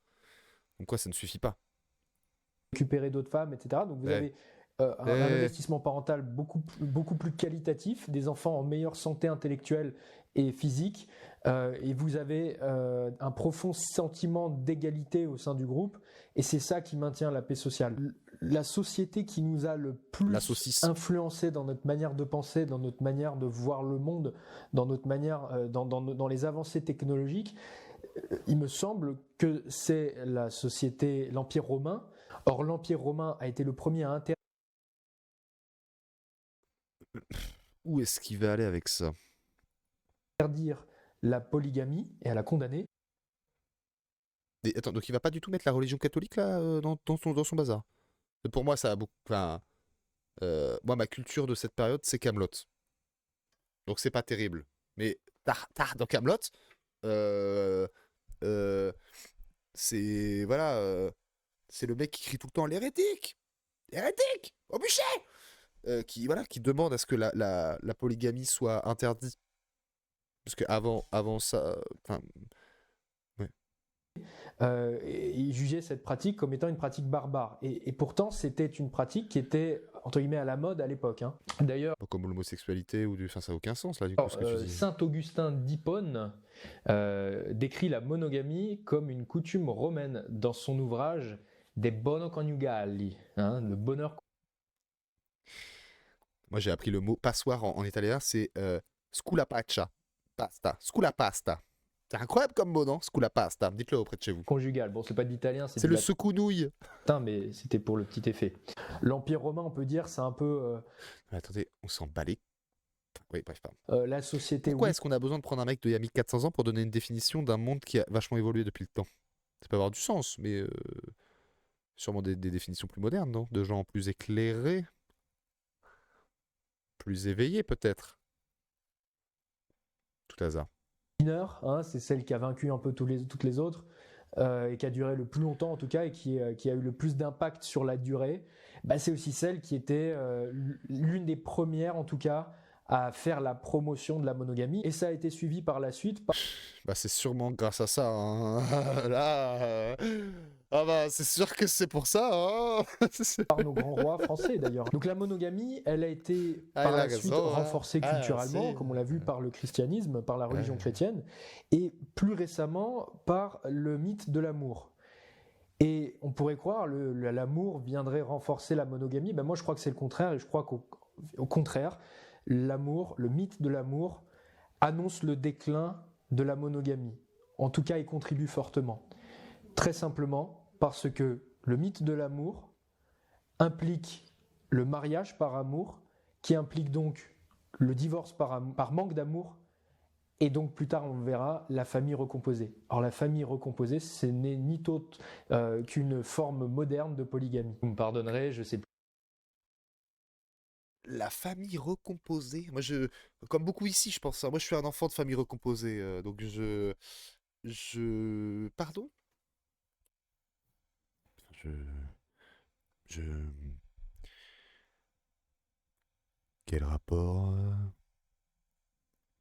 Récupérer d'autres femmes, etc. Donc vous avez un investissement parental beaucoup plus qualitatif, des enfants en meilleure santé intellectuelle et physique, et vous avez un profond sentiment d'égalité au sein du groupe, et c'est ça qui maintient la paix sociale. La société qui nous a le plus influencé dans notre manière de penser, dans notre manière de voir le monde, dans notre manière, dans les avancées technologiques, il me semble que c'est la société, l'Empire romain. Or, l'Empire romain a été le premier à Où est-ce qu'il va aller avec ça? interdire la polygamie et à la condamner. Et attends, donc il va pas du tout mettre la religion catholique là dans son bazar? Pour moi, ça a beaucoup. Enfin, moi, ma culture de cette période, c'est Kaamelott. Donc c'est pas terrible. Mais dans Kaamelott, c'est voilà, c'est le mec qui crie tout le temps l'hérétique, hérétique, au bûcher, qui demande à ce que la polygamie soit interdite. Parce que avant ça, enfin, il jugeait cette pratique comme étant une pratique barbare. Et pourtant, c'était une pratique qui était, entre guillemets, à la mode à l'époque. Hein. D'ailleurs, comme l'homosexualité, enfin, ça n'a aucun sens, là, du coup, ce que tu dis. Saint Augustin d'Hippone décrit la monogamie comme une coutume romaine dans son ouvrage De Bono Coniugali, le bonheur. Moi, j'ai appris le mot passoire en italien, c'est scula pasta. Scula pasta. C'est incroyable comme mot, non? Scula pasta. Dites-le auprès de chez vous. Conjugal. Bon, c'est pas de l'italien, c'est le secounouille. Putain, mais c'était pour le petit effet. L'Empire romain, on peut dire, c'est un peu. Attendez, on s'en balait. Oui, bref. La société. Pourquoi est-ce qu'on a besoin de prendre un mec d'il y a 1400 ans pour donner une définition d'un monde qui a vachement évolué depuis le temps? Ça peut avoir du sens, mais sûrement des définitions plus modernes, non? De gens plus éclairés, plus éveillés, peut-être. Tout hasard. C'est celle qui a vaincu un peu toutes les autres et qui a duré le plus longtemps en tout cas et qui a eu le plus d'impact sur la durée. C'est aussi celle qui était l'une des premières en tout cas à faire la promotion de la monogamie et ça a été suivi par la suite par... c'est sûrement grâce à ça là c'est sûr que c'est pour ça par nos grands rois français d'ailleurs. Donc la monogamie elle a été par la suite renforcée culturellement comme on l'a vu par le christianisme, par la religion chrétienne et plus récemment par le mythe de l'amour. Et on pourrait croire l'amour viendrait renforcer la monogamie, moi je crois que c'est le contraire et je crois qu'au contraire l'amour, le mythe de l'amour annonce le déclin de la monogamie. En tout cas, il contribue fortement. Très simplement parce que le mythe de l'amour implique le mariage par amour, qui implique donc le divorce par manque d'amour, et donc plus tard on verra la famille recomposée. Alors la famille recomposée, ce n'est ni autre qu'une forme moderne de polygamie. Vous me pardonnerez, je sais plus. La famille recomposée. Moi, comme beaucoup ici, je pense. Moi, je suis un enfant de famille recomposée. Donc, Pardon? Quel rapport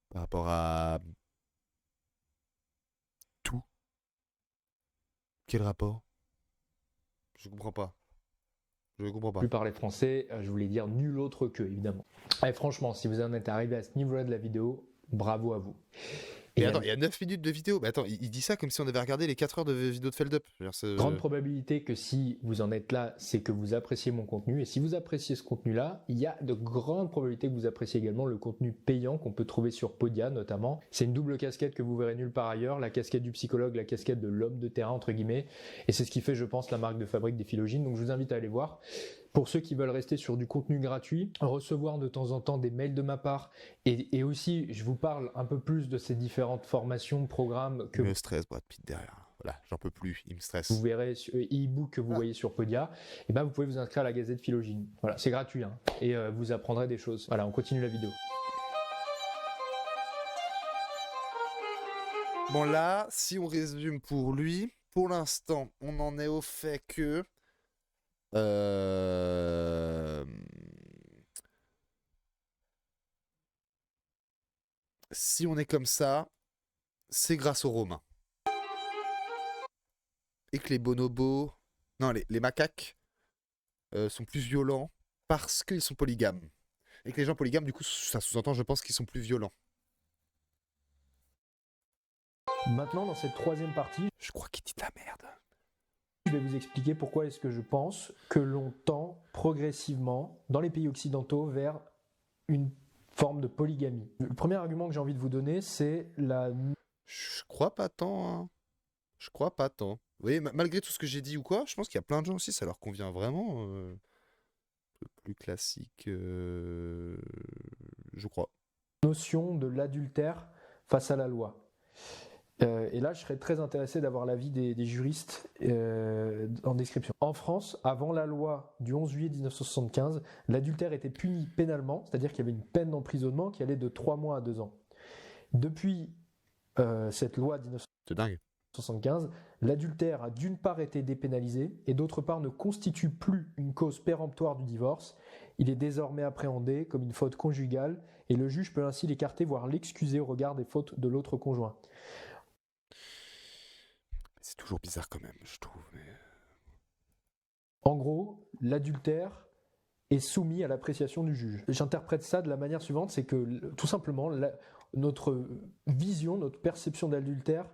par rapport à tout? Quel rapport? Je comprends pas. Plus parler français, je voulais dire nul autre que, évidemment. Allez, franchement, si vous en êtes arrivé à ce niveau-là de la vidéo, bravo à vous. Et attends, il y a 9 minutes de vidéo. Mais attends, il dit ça comme si on avait regardé les 4 heures de vidéo de Feldup. Grande probabilité que si vous en êtes là, c'est que vous appréciez mon contenu. Et si vous appréciez ce contenu-là, il y a de grandes probabilités que vous appréciez également le contenu payant qu'on peut trouver sur Podia notamment. C'est une double casquette que vous verrez nulle part ailleurs. La casquette du psychologue, la casquette de l'homme de terrain, entre guillemets. Et c'est ce qui fait, je pense, la marque de fabrique des Philogines. Donc je vous invite à aller voir. Pour ceux qui veulent rester sur du contenu gratuit, recevoir de temps en temps des mails de ma part et aussi je vous parle un peu plus de ces différentes formations, programmes que... Le stress, Brad Pitt derrière. Voilà, j'en peux plus, il me stresse. vous verrez sur e-book que vous voyez sur Podia, et ben vous pouvez vous inscrire à la Gazette Philogine. Voilà, c'est gratuit hein, et vous apprendrez des choses. Voilà, on continue la vidéo. Bon là, si on résume pour lui, pour l'instant, on en est au fait que... Si on est comme ça, c'est grâce aux Romains. Et que les bonobos... Non, les macaques sont plus violents parce qu'ils sont polygames. Et que les gens polygames, du coup, ça sous-entend, je pense, qu'ils sont plus violents. Maintenant, dans cette troisième partie, je crois qu'il dit de la merde. Je vais vous expliquer pourquoi est-ce que je pense que l'on tend progressivement, dans les pays occidentaux, vers une forme de polygamie. Le premier argument que j'ai envie de vous donner, c'est la... Je crois pas tant, hein. Je crois pas tant. Oui, malgré tout ce que j'ai dit ou quoi, je pense qu'il y a plein de gens aussi, ça leur convient vraiment. Le plus classique, je crois. Notion de l'adultère face à la loi. Et là, je serais très intéressé d'avoir l'avis des juristes en description. En France, avant la loi du 11 juillet 1975, l'adultère était puni pénalement, c'est-à-dire qu'il y avait une peine d'emprisonnement qui allait de 3 mois à 2 ans. Depuis cette loi de 1975, l'adultère a d'une part été dépénalisé et d'autre part ne constitue plus une cause péremptoire du divorce. Il est désormais appréhendé comme une faute conjugale et le juge peut ainsi l'écarter, voire l'excuser au regard des fautes de l'autre conjoint. C'est toujours bizarre quand même, je trouve. Mais... En gros, l'adultère est soumis à l'appréciation du juge. J'interprète ça de la manière suivante, c'est que tout simplement, notre vision, notre perception d'adultère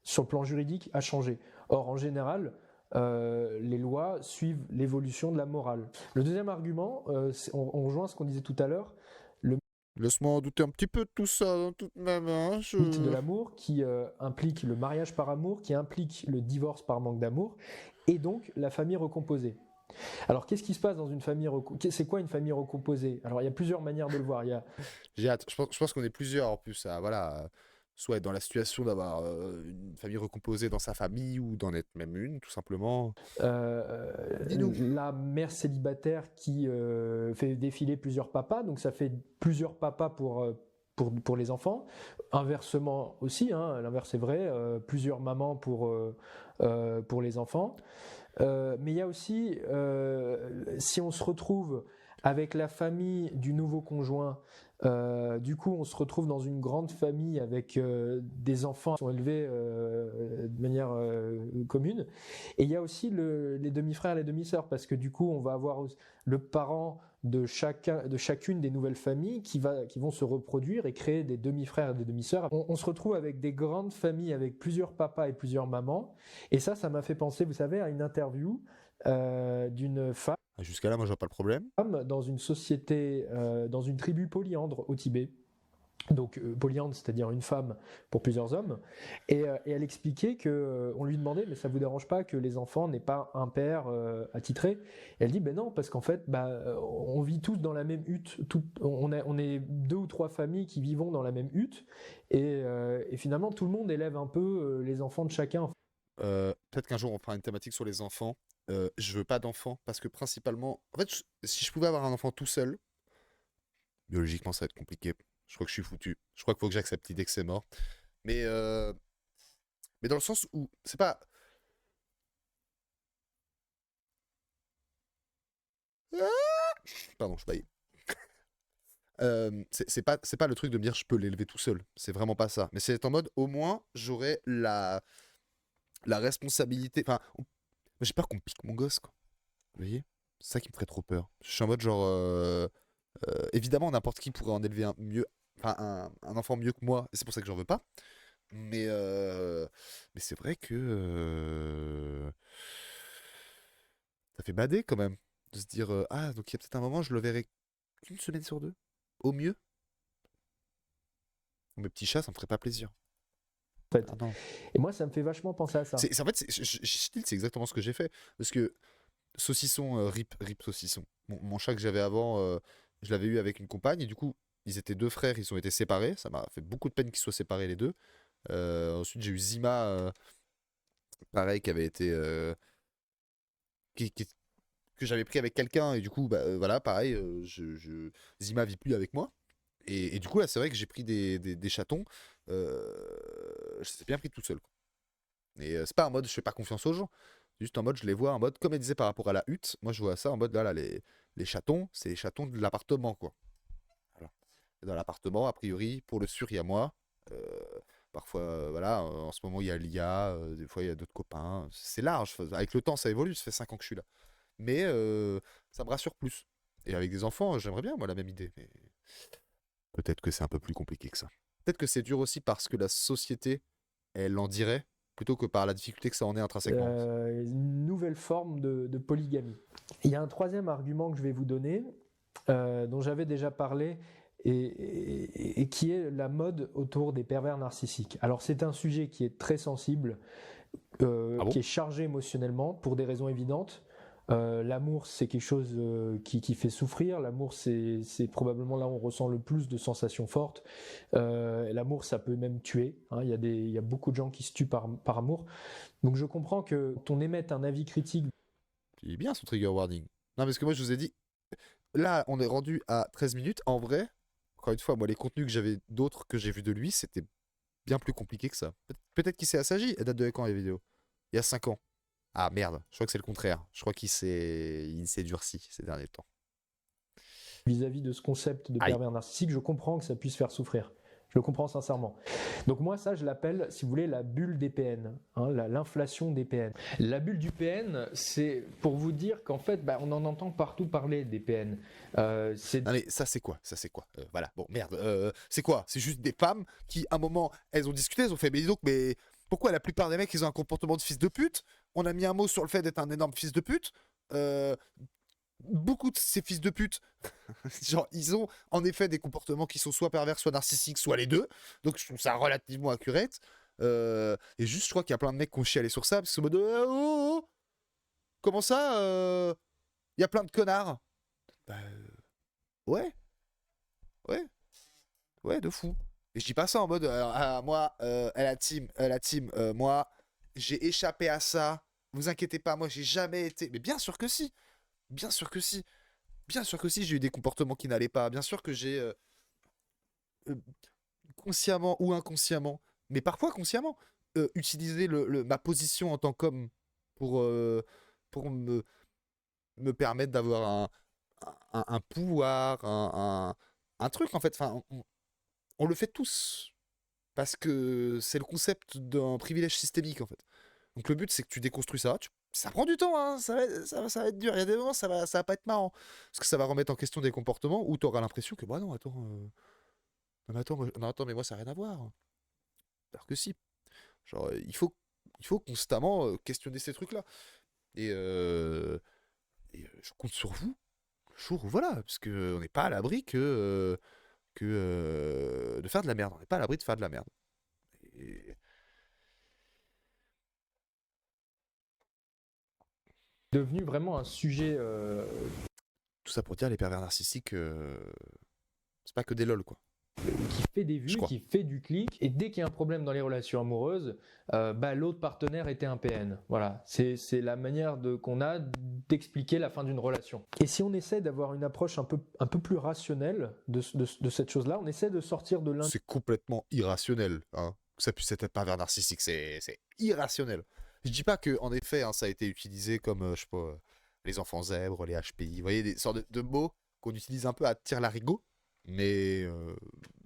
sur le plan juridique a changé. Or, en général, les lois suivent l'évolution de la morale. Le deuxième argument, on rejoint ce qu'on disait tout à l'heure, laisse-moi en douter un petit peu de tout ça, tout de même. Hein, mythe de l'amour qui implique le mariage par amour, qui implique le divorce par manque d'amour, et donc la famille recomposée. Alors, qu'est-ce qui se passe dans une famille recomposée ? C'est quoi une famille recomposée ? Alors, il y a plusieurs manières de le voir. J'ai hâte. Je pense qu'on est plusieurs en plus à soit être dans la situation d'avoir une famille recomposée dans sa famille ou d'en être même une, tout simplement. La mère célibataire qui fait défiler plusieurs papas, donc ça fait plusieurs papas pour les enfants. Inversement aussi, hein, l'inverse est vrai, plusieurs mamans pour les enfants. Mais il y a aussi, si on se retrouve avec la famille du nouveau conjoint, du coup on se retrouve dans une grande famille avec des enfants qui sont élevés de manière commune. Et il y a aussi les demi-frères et les demi-sœurs, parce que du coup on va avoir le parent de chacune des nouvelles familles qui vont se reproduire et créer des demi-frères et des demi-sœurs. On se retrouve avec des grandes familles avec plusieurs papas et plusieurs mamans. Et ça m'a fait penser, vous savez, à une interview d'une femme. Jusqu'à là, moi, je vois pas le problème. Dans une société, dans une tribu polyandre au Tibet. Donc polyandre, c'est-à-dire une femme pour plusieurs hommes. Et elle expliquait qu'on lui demandait, mais ça vous dérange pas que les enfants n'aient pas un père attitré ? Et elle dit, ben non, parce qu'en fait, on vit tous dans la même hutte. On est 2 ou 3 familles qui vivons dans la même hutte. Et finalement, tout le monde élève un peu les enfants de chacun. Peut-être qu'un jour, on fera une thématique sur les enfants. Je veux pas d'enfants parce que principalement, en fait, si je pouvais avoir un enfant tout seul, biologiquement, ça va être compliqué. Je crois que je suis foutu. Je crois qu'il faut que j'accepte l'idée que c'est mort. Mais dans le sens où c'est pas. Pardon, je baille. C'est pas le truc de me dire je peux l'élever tout seul. C'est vraiment pas ça. Mais c'est en mode au moins j'aurais la responsabilité. Enfin, j'ai peur qu'on me pique mon gosse, quoi. Vous voyez? C'est ça qui me ferait trop peur. Je suis en mode genre. Évidemment, n'importe qui pourrait en élever un enfant mieux que moi, et c'est pour ça que j'en veux pas. Mais c'est vrai que ça fait bader quand même de se dire ah, donc il y a peut-être un moment, je le verrai qu'une semaine sur 2, au mieux. Mes petits chats, ça me ferait pas plaisir. En fait. Et moi, ça me fait vachement penser à ça. En fait, c'est exactement ce que j'ai fait. Parce que saucisson, rip saucisson. Mon chat que j'avais avant, je l'avais eu avec une compagne, et du coup, ils étaient 2 frères, ils ont été séparés. Ça m'a fait beaucoup de peine qu'ils soient séparés les deux. Ensuite, j'ai eu Zima pareil, qui avait été. Que j'avais pris avec quelqu'un, et du coup, voilà, pareil, Zima vit plus avec moi. Et du coup, là, c'est vrai que j'ai pris des chatons. Je les ai bien pris tout seul, quoi. Et c'est pas en mode je fais pas confiance aux gens. Juste en mode je les vois en mode, comme elle disait par rapport à la hutte, moi je vois ça en mode là, les chatons, c'est les chatons de l'appartement, quoi. Voilà. Et dans l'appartement, a priori, pour le sûr, il y a moi. Parfois, voilà, en ce moment il y a Lia, des fois il y a d'autres copains. C'est large, avec le temps ça évolue, ça fait 5 ans que je suis là. Mais ça me rassure plus. Et avec des enfants, j'aimerais bien, moi, la même idée. Mais peut-être que c'est un peu plus compliqué que ça. Peut-être que c'est dur aussi parce que la société, elle en dirait, plutôt que par la difficulté que ça en est intrinsèquement. Une nouvelle forme de polygamie. Il y a un troisième argument que je vais vous donner, dont j'avais déjà parlé, et qui est la mode autour des pervers narcissiques. Alors c'est un sujet qui est très sensible, qui est chargé émotionnellement pour des raisons évidentes. L'amour, c'est quelque chose qui fait souffrir. L'amour, c'est probablement là où on ressent le plus de sensations fortes. L'amour, ça peut même tuer, hein. Il y a beaucoup de gens qui se tuent par amour. Donc je comprends que ton émette un avis critique. Il est bien son trigger warning. Non, parce que moi, je vous ai dit, là, on est rendu à 13 minutes. En vrai, encore une fois, moi, les contenus que j'avais d'autres que j'ai vus de lui, c'était bien plus compliqué que ça. Peut-être qu'il s'est assagi. Elle date de quand, les vidéos? Il y a 5 ans. Ah merde, je crois que c'est le contraire. Je crois qu'il s'est durci ces derniers temps. Vis-à-vis de ce concept de pervers narcissique, je comprends que ça puisse faire souffrir. Je le comprends sincèrement. Donc moi, ça, je l'appelle, si vous voulez, la bulle des PN, hein, l'inflation des PN. La bulle du PN, c'est pour vous dire qu'en fait, on en entend partout parler des PN. Non mais ça c'est quoi? Voilà, bon merde, c'est quoi? C'est juste des femmes qui, à un moment, elles ont discuté, elles ont fait, mais dis donc, mais pourquoi la plupart des mecs, ils ont un comportement de fils de pute? On a mis un mot sur le fait d'être un énorme fils de pute. Beaucoup de ces fils de pute, genre, ils ont en effet des comportements qui sont soit pervers, soit narcissiques, soit les deux. Donc je trouve ça relativement accurate. Et juste, je crois qu'il y a plein de mecs qui ont chialé sur ça, parce que c'est en mode, oh, comment ça, il y a plein de connards. Ouais, de fou. Et je dis pas ça en mode, moi, la team, moi, j'ai échappé à ça. Vous inquiétez pas, moi, j'ai jamais été. Mais bien sûr que si. Bien sûr que si. Bien sûr que si, j'ai eu des comportements qui n'allaient pas. Bien sûr que j'ai, consciemment ou inconsciemment, mais parfois consciemment, utilisé ma position en tant qu'homme pour me permettre d'avoir un pouvoir, un truc, en fait. Enfin, on le fait tous. Parce que c'est le concept d'un privilège systémique, en fait. Donc le but, c'est que tu déconstruis ça. Ça prend du temps, hein. Ça va être dur. Il y a des moments, ça va pas être marrant. Parce que ça va remettre en question des comportements où tu auras l'impression que, bah non, attends, non, attends, mais moi, ça n'a rien à voir. Alors que si. Genre, il faut constamment questionner ces trucs-là. Et je compte sur vous. Le jour où, voilà, parce qu'on n'est pas à l'abri de faire de la merde. On n'est pas à l'abri de faire de la merde. Et... devenu vraiment un sujet. Tout ça pour dire, les pervers narcissiques, c'est pas que des lol, quoi. Qui fait des vues, qui fait du clic, et dès qu'il y a un problème dans les relations amoureuses, l'autre partenaire était un PN. Voilà, c'est la manière qu'on a d'expliquer la fin d'une relation. Et si on essaie d'avoir une approche un peu plus rationnelle de cette chose-là, on essaie de sortir de l'un. C'est complètement irrationnel, hein, que ça puisse être un pervers narcissique, c'est irrationnel. Je dis pas que, en effet, hein, ça a été utilisé comme, je sais pas, les enfants zèbres, les HPI, vous voyez, des sortes de mots qu'on utilise un peu à tire-larigot, mais...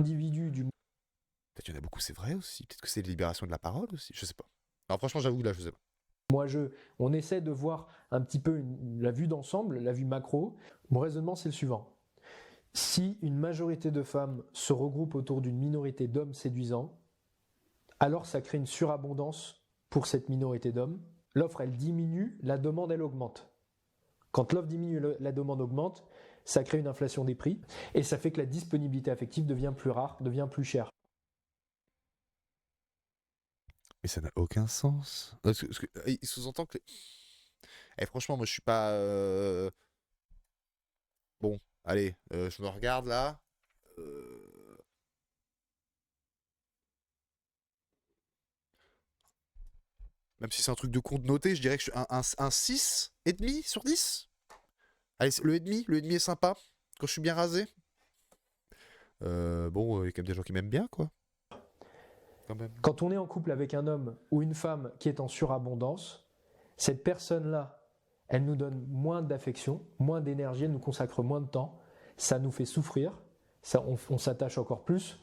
Individu du... Peut-être qu'il y en a beaucoup, c'est vrai aussi. Peut-être que c'est la libération de la parole aussi, je sais pas. Alors franchement, j'avoue, là, je sais pas. On essaie de voir un petit peu la vue d'ensemble, la vue macro. Mon raisonnement, c'est le suivant. Si une majorité de femmes se regroupe autour d'une minorité d'hommes séduisants, alors ça crée une surabondance pour cette minorité d'hommes. L'offre, elle diminue, la demande, elle augmente. Quand l'offre diminue, la demande augmente, ça crée une inflation des prix, et ça fait que la disponibilité affective devient plus rare, devient plus chère. Mais ça n'a aucun sens. Il sous-entend que... franchement, moi, je suis pas... Bon, allez, je me regarde, là. Même si c'est un truc de con de noter, je dirais que je suis un 6,5 sur 10. Allez, le demi est sympa, quand je suis bien rasé. Bon, il y a quand même des gens qui m'aiment bien, quoi. Quand même. Quand on est en couple avec un homme ou une femme qui est en surabondance, cette personne-là, elle nous donne moins d'affection, moins d'énergie, elle nous consacre moins de temps, ça nous fait souffrir, ça, on s'attache encore plus,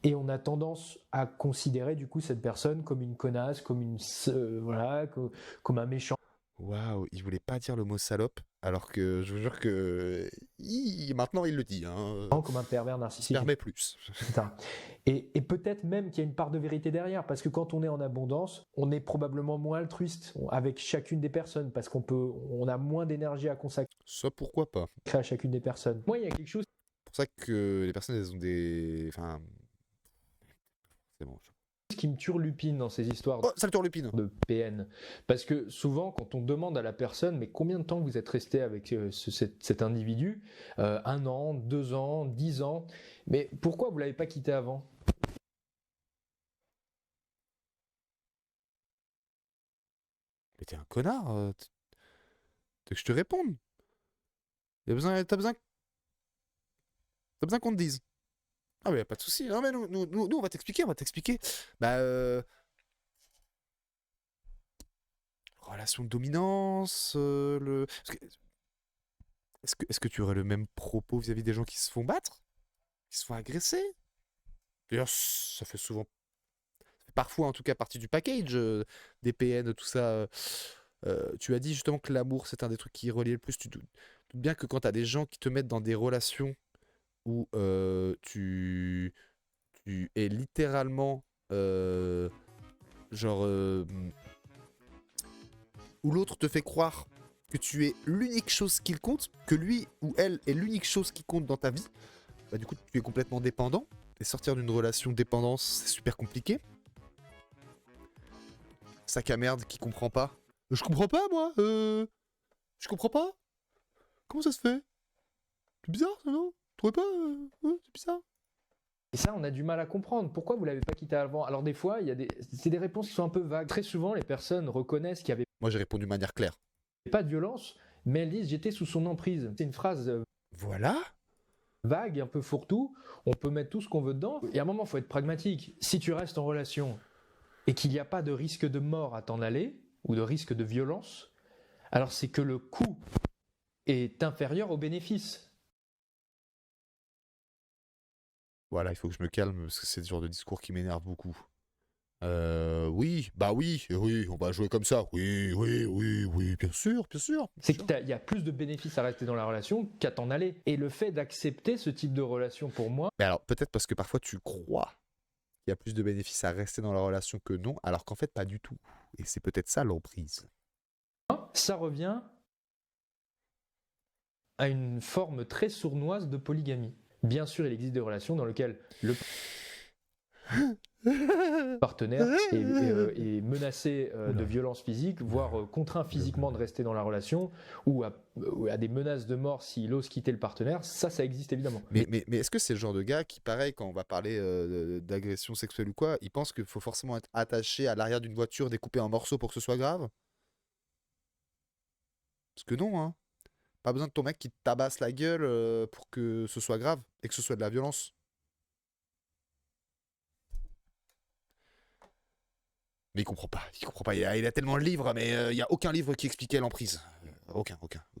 et on a tendance à considérer du coup cette personne comme une connasse, comme comme un méchant. Waouh, il voulait pas dire le mot salope, alors que je vous jure que maintenant il le dit. Hein. Comme un pervers narcissique. Il permet plus. Et peut-être même qu'il y a une part de vérité derrière, parce que quand on est en abondance, on est probablement moins altruiste avec chacune des personnes, parce on a moins d'énergie à consacrer. Ça, pourquoi pas. À chacune des personnes. Moi, il y a quelque chose. C'est pour ça que les personnes, elles ont des. Enfin. C'est bon. Ce qui me turlupine dans ces histoires de PN. Parce que souvent, quand on demande à la personne, mais combien de temps vous êtes resté avec cet individu 1 an, 2 ans, 10 ans, mais pourquoi vous ne l'avez pas quitté avant? Mais t'es un connard. T'as que je te réponde. T'as besoin qu'on te dise. Ah mais y a pas de souci. Non mais nous on va t'expliquer, Bah relation de dominance, Est-ce que tu aurais le même propos vis-à-vis des gens qui se font battre, qui se font agresser? D'ailleurs, ça fait parfois en tout cas partie du package des PN, tout ça. Tu as dit justement que l'amour c'est un des trucs qui relie le plus. Tu doutes bien que quand t'as des gens qui te mettent dans des relations où tu es littéralement où l'autre te fait croire que tu es l'unique chose qu'il compte, que lui ou elle est l'unique chose qui compte dans ta vie, bah du coup tu es complètement dépendant, et sortir d'une relation de dépendance c'est super compliqué. Sac à merde qui comprend pas. Je comprends pas moi, je comprends pas. Comment ça se fait? C'est bizarre ça, non? Vous trouvez pas c'est bizarre. Et ça, on a du mal à comprendre. Pourquoi vous l'avez pas quitté avant? Alors des fois, c'est des réponses qui sont un peu vagues. Très souvent, les personnes reconnaissent qu'il y avait. Moi, j'ai répondu de manière claire. Pas de violence, mais elles disent j'étais sous son emprise. C'est une phrase. Voilà. Vague, un peu fourre-tout. On peut mettre tout ce qu'on veut dedans. Et à un moment, il faut être pragmatique. Si tu restes en relation et qu'il n'y a pas de risque de mort à t'en aller ou de risque de violence, alors c'est que le coût est inférieur au bénéfice. Voilà, il faut que je me calme parce que c'est le genre de discours qui m'énerve beaucoup. Oui, on va jouer comme ça. Oui, bien sûr. C'est qu'il y a plus de bénéfices à rester dans la relation qu'à t'en aller. Et le fait d'accepter ce type de relation pour moi... Mais alors, peut-être parce que parfois tu crois qu'il y a plus de bénéfices à rester dans la relation que non, alors qu'en fait pas du tout. Et c'est peut-être ça l'emprise. Ça revient à une forme très sournoise de polygamie. Bien sûr, il existe des relations dans lesquelles le partenaire est menacé de violence physique, voire contraint physiquement de rester dans la relation, ou a des menaces de mort s'il ose quitter le partenaire. Ça existe évidemment. Mais est-ce que c'est le genre de gars qui, pareil, quand on va parler d'agression sexuelle ou quoi, il pense qu'il faut forcément être attaché à l'arrière d'une voiture, découpé en morceaux pour que ce soit grave? Parce que non, hein. Pas besoin de ton mec qui te tabasse la gueule pour que ce soit grave et que ce soit de la violence. Mais il comprend pas. Il a tellement de livres, mais il n'y a aucun livre qui expliquait l'emprise. Aucun.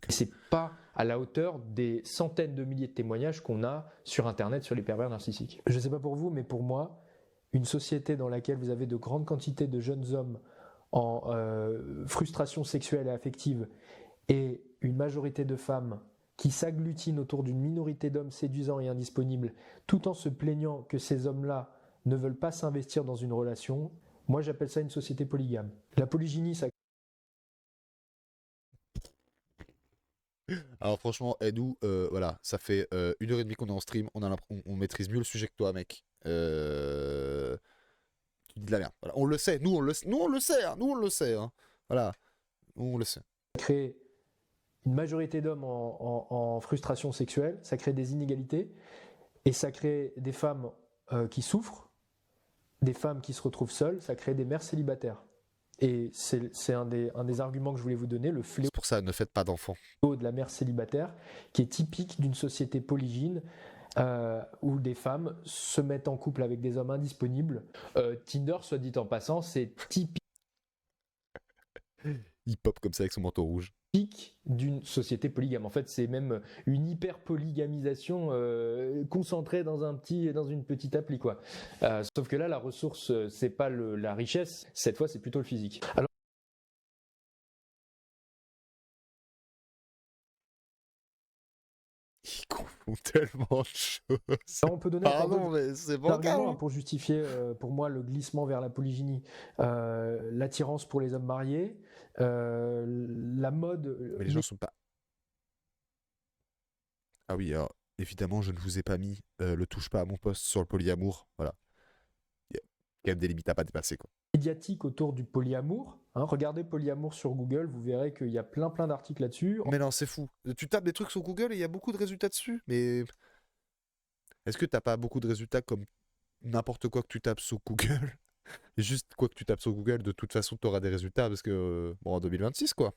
C'est pas à la hauteur des centaines de milliers de témoignages qu'on a sur Internet sur les pervers narcissiques. Je sais pas pour vous, mais pour moi, une société dans laquelle vous avez de grandes quantités de jeunes hommes en frustration sexuelle et affective et une majorité de femmes qui s'agglutinent autour d'une minorité d'hommes séduisants et indisponibles, tout en se plaignant que ces hommes-là ne veulent pas s'investir dans une relation, moi j'appelle ça une société polygame. La polygynie, ça... Alors franchement, nous, voilà, ça fait 1h30 qu'on est en stream, on maîtrise mieux le sujet que toi, mec. Tu dis de la merde. Voilà, on le sait, nous on le sait, hein. Voilà, nous on le sait. Créer une majorité d'hommes en frustration sexuelle, ça crée des inégalités et ça crée des femmes qui souffrent, des femmes qui se retrouvent seules, ça crée des mères célibataires. et c'est un des arguments que je voulais vous donner, le fléau C'est pour ça, ne faites pas d'enfants. de la mère célibataire, qui est typique d'une société polygyne, où des femmes se mettent en couple avec des hommes indisponibles. Tinder, soit dit en passant, c'est typique Il pop comme ça avec son manteau rouge. d'une société polygame. En fait, c'est même une hyper-polygamisation concentrée dans une petite appli, quoi. Sauf que là, la ressource, c'est pas la richesse, cette fois, c'est plutôt le physique. Alors, Ils confondent tellement de choses. on peut donner Pardon, mais c'est bancal, argument hein. pour justifier, pour moi, le glissement vers la polygynie. L'attirance pour les hommes mariés, la mode. Mais les gens sont pas. Ah oui, alors évidemment, je ne vous ai pas mis le touche pas à mon poste sur le polyamour. Voilà. Il y a quand même des limites à pas dépasser, quoi. Médiatique autour du polyamour. Hein, regardez polyamour sur Google, vous verrez qu'il y a plein d'articles là-dessus. Mais non, c'est fou. Tu tapes des trucs sur Google et il y a beaucoup de résultats dessus. Mais est-ce que t'as pas beaucoup de résultats comme n'importe quoi que tu tapes sur Google? Et juste quoi que tu tapes sur Google, de toute façon, tu auras des résultats parce que, bon, en 2026, quoi.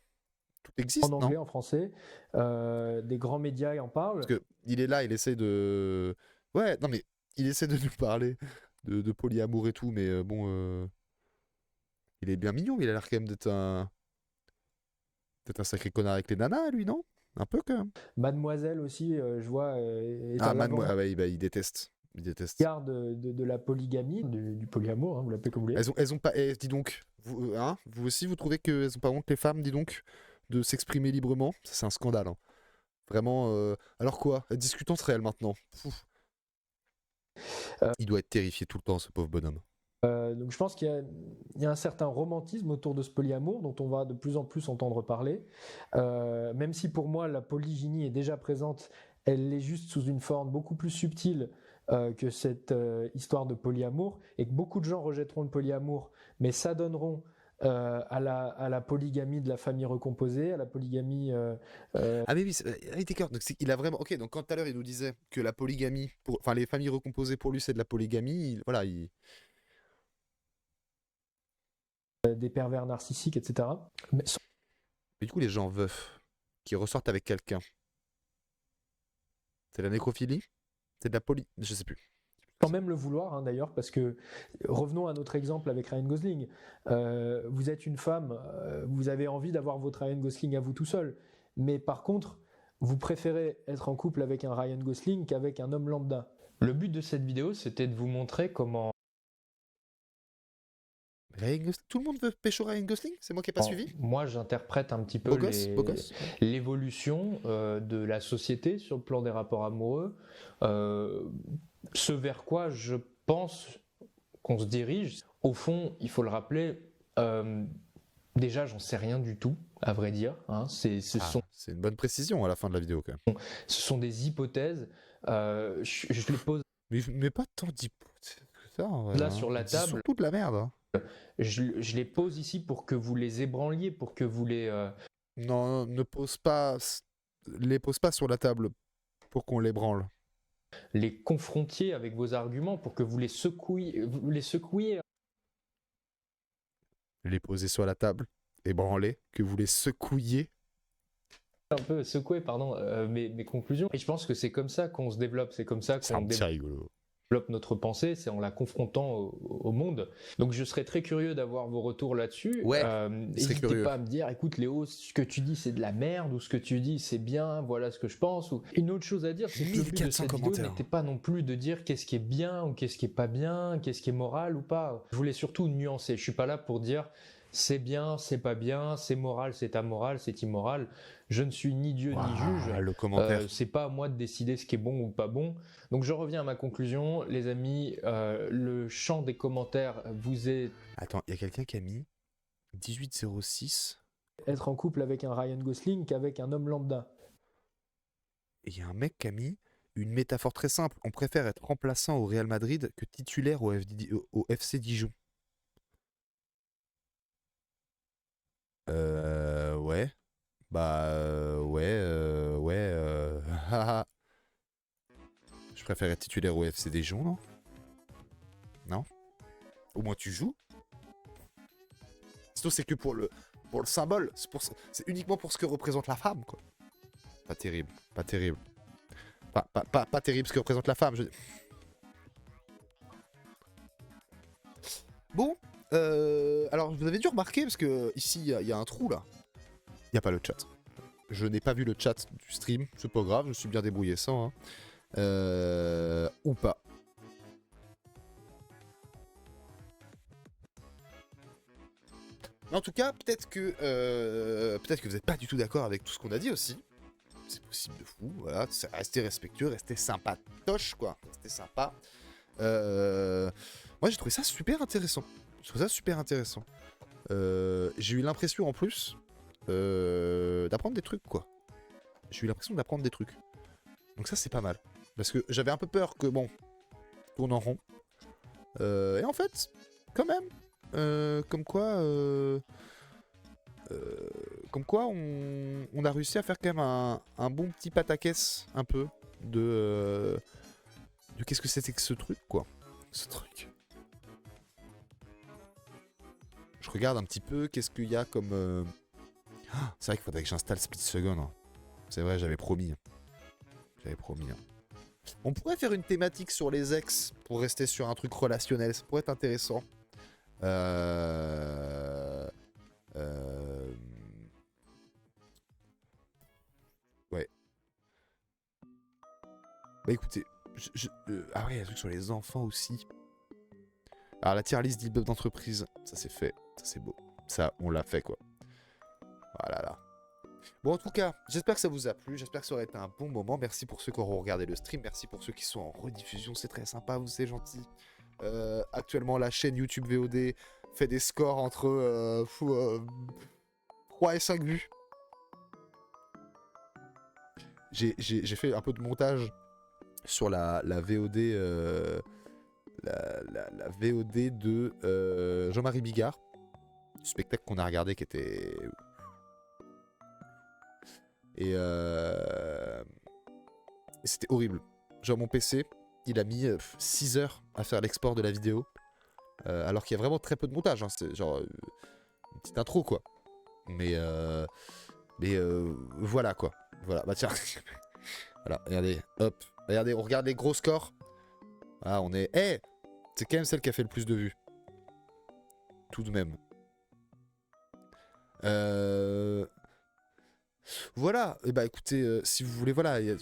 Tout existe, En anglais, non? en français, des grands médias en parlent. Parce que il est là, il essaie de... Ouais, non mais, il essaie de nous parler de polyamour et tout, mais bon... Il est bien mignon, mais il a l'air quand même d'être un sacré connard avec les nanas, lui, non? Un peu, quand même. Mademoiselle aussi, je vois, est Ah, en avant. ah ouais, bah, il déteste. Il déteste. Garde de la polygamie, du polyamour, hein, vous l'appelez comme vous voulez. Elles ont pas... dis donc, vous aussi, vous trouvez qu'elles ont pas honte, les femmes, dis donc, de s'exprimer librement? Ça, c'est un scandale, hein. Vraiment, alors quoi? Elle discute entre elles, maintenant. Pouf. Il doit être terrifié tout le temps, ce pauvre bonhomme. Donc je pense qu'il y a un certain romantisme autour de ce polyamour dont on va de plus en plus entendre parler. Même si pour moi la polygynie est déjà présente, elle l'est juste sous une forme beaucoup plus subtile que cette histoire de polyamour, et que beaucoup de gens rejetteront le polyamour, mais s'adonneront à la polygamie de la famille recomposée, à la polygamie... Ah mais oui, d'accord. Donc il a vraiment... Ok, donc quand tout à l'heure il nous disait que la polygamie, enfin les familles recomposées pour lui c'est de la polygamie, voilà, des pervers narcissiques, etc. Mais du coup, les gens veufs qui ressortent avec quelqu'un, c'est de la nécrophilie? C'est de la je sais plus. Sans même le vouloir, hein, d'ailleurs, parce que revenons à notre exemple avec Ryan Gosling. Vous êtes une femme, vous avez envie d'avoir votre Ryan Gosling à vous tout seul, mais par contre, vous préférez être en couple avec un Ryan Gosling qu'avec un homme lambda. Le but de cette vidéo, c'était de vous montrer comment... Tout le monde veut pécho Ryan Gosling? C'est moi qui n'ai pas suivi? Moi, j'interprète un petit peu Beau gosse. l'évolution de la société sur le plan des rapports amoureux, ce vers quoi je pense qu'on se dirige. Au fond, il faut le rappeler, déjà, j'en sais rien du tout, à vrai dire. Hein. C'est une bonne précision à la fin de la vidéo, quand même. Ce sont des hypothèses. Je les pose... Mais pas tant d'hypothèses que ça, en vrai, là, hein. sur la C'est table. surtout de la merde, hein. Je les pose ici pour que vous les ébranliez, pour que vous les... Non, ne pose pas... Les pose pas sur la table pour qu'on les branle. Les confrontiez avec vos arguments, pour que vous les secouiez... Les poser sur la table, ébranler, que vous les secouiez. Un peu secouer, pardon, mes conclusions. Et je pense que c'est comme ça qu'on se développe, c'est comme ça qu'on rigolo. Développe notre pensée, c'est en la confrontant au monde. Donc je serais très curieux d'avoir vos retours là-dessus. Ouais, n'hésitez pas à me dire, écoute Léo, ce que tu dis c'est de la merde, ou ce que tu dis c'est bien, voilà ce que je pense. Ou... Une autre chose à dire, c'est que le but de cette vidéo n'était pas non plus de dire qu'est-ce qui est bien ou qu'est-ce qui est pas bien, qu'est-ce qui est moral ou pas. Je voulais surtout nuancer, je suis pas là pour dire c'est bien, c'est pas bien, c'est moral, c'est amoral, c'est immoral. Je ne suis ni Dieu ni juge. Le commentaire. C'est pas à moi de décider ce qui est bon ou pas bon. Donc je reviens à ma conclusion, les amis. Le champ des commentaires vous est. Attends, il y a quelqu'un qui a mis 1806. Être en couple avec un Ryan Gosling qu'avec un homme lambda. Et il y a un mec qui a mis une métaphore très simple. On préfère être remplaçant au Real Madrid que titulaire au FC Dijon. Ouais. Bah, ouais. Je préfère être titulaire au FC Dijon, non? Non? Au moins tu joues? resto, c'est que pour le symbole. C'est uniquement pour ce que représente la femme, quoi. Pas terrible, pas terrible. Pas terrible ce que représente la femme. Bon, alors vous avez dû remarquer, parce que ici il y a un trou là. Il n'y a pas le chat. Je n'ai pas vu le chat du stream, c'est pas grave, je me suis bien débrouillé sans. Hein. Ou pas. En tout cas, peut-être que vous n'êtes pas du tout d'accord avec tout ce qu'on a dit aussi. C'est possible de fou, voilà. Restez respectueux, restez sympatoche, quoi. Restez sympa. Moi, j'ai trouvé ça super intéressant. J'ai eu l'impression, en plus, d'apprendre des trucs, quoi. J'ai eu l'impression d'apprendre des trucs. Donc ça, c'est pas mal. Parce que j'avais un peu peur que, bon, tourne en rond. Et en fait, quand même, comme quoi on a réussi à faire quand même un bon petit pataquès, un peu, de qu'est-ce que c'était que ce truc, quoi. Ce truc. Je regarde un petit peu, qu'est-ce qu'il y a comme... c'est vrai qu'il faudrait que j'installe Split Second. Hein. C'est vrai, j'avais promis. Hein. On pourrait faire une thématique sur les ex, pour rester sur un truc relationnel, ça pourrait être intéressant. Ouais. Bah écoutez, ah ouais, il y a un truc sur les enfants aussi. Alors la tier list d'immeubles d'entreprise, ça c'est fait, ça c'est beau. Ça, on l'a fait, quoi. Voilà, là. Bon, en tout cas, j'espère que ça vous a plu, j'espère que ça aurait été un bon moment. Merci pour ceux qui auront regardé le stream, merci pour ceux qui sont en rediffusion, c'est très sympa, vous, c'est gentil. Actuellement, la chaîne YouTube VOD fait des scores entre 3 et 5 vues. J'ai fait un peu de montage sur la VOD, la VOD de Jean-Marie Bigard, du spectacle qu'on a regardé qui était... Et c'était horrible. Genre mon PC, il a mis 6 heures à faire l'export de la vidéo. Alors qu'il y a vraiment très peu de montage. Hein. C'est genre une petite intro, quoi. Mais voilà, quoi. Voilà, bah tiens. Voilà, regardez, hop. Regardez, on regarde les gros scores. Ah, on est... Eh, c'est quand même celle qui a fait le plus de vues. Tout de même. Voilà, et bah écoutez, si vous voulez, voilà, il y a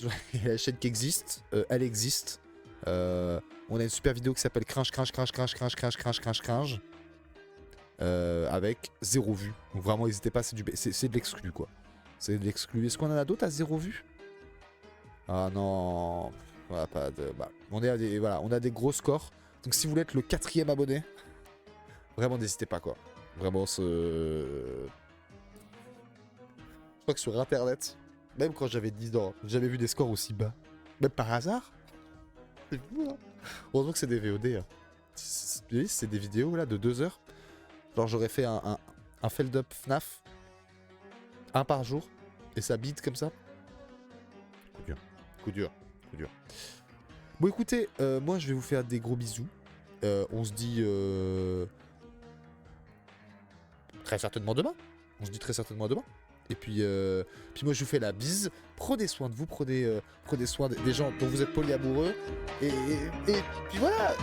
la chaîne qui existe, elle existe. On a une super vidéo qui s'appelle Cringe, avec 0 vue. Donc vraiment, n'hésitez pas, c'est de l'exclu, quoi. C'est de l'exclu. Est-ce qu'on en a d'autres à 0 vue? Ah non, voilà, pas de... Bah, on a des gros scores. Donc si vous voulez être le 4e abonné, vraiment n'hésitez pas, quoi. Vraiment, Je crois que sur internet, même quand j'avais 10 ans, j'ai jamais vu des scores aussi bas. Même par hasard. C'est fou, hein. Heureusement que c'est des VOD. Hein. C'est des vidéos là de 2 heures. Genre j'aurais fait un Feld-up FNAF. Un par jour. Et ça bide comme ça. Coup dur. Bon écoutez, moi je vais vous faire des gros bisous. On se dit... très certainement demain. Et puis moi je vous fais la bise. Prenez soin de vous, prenez soin des gens dont vous êtes polyamoureux. Et puis voilà.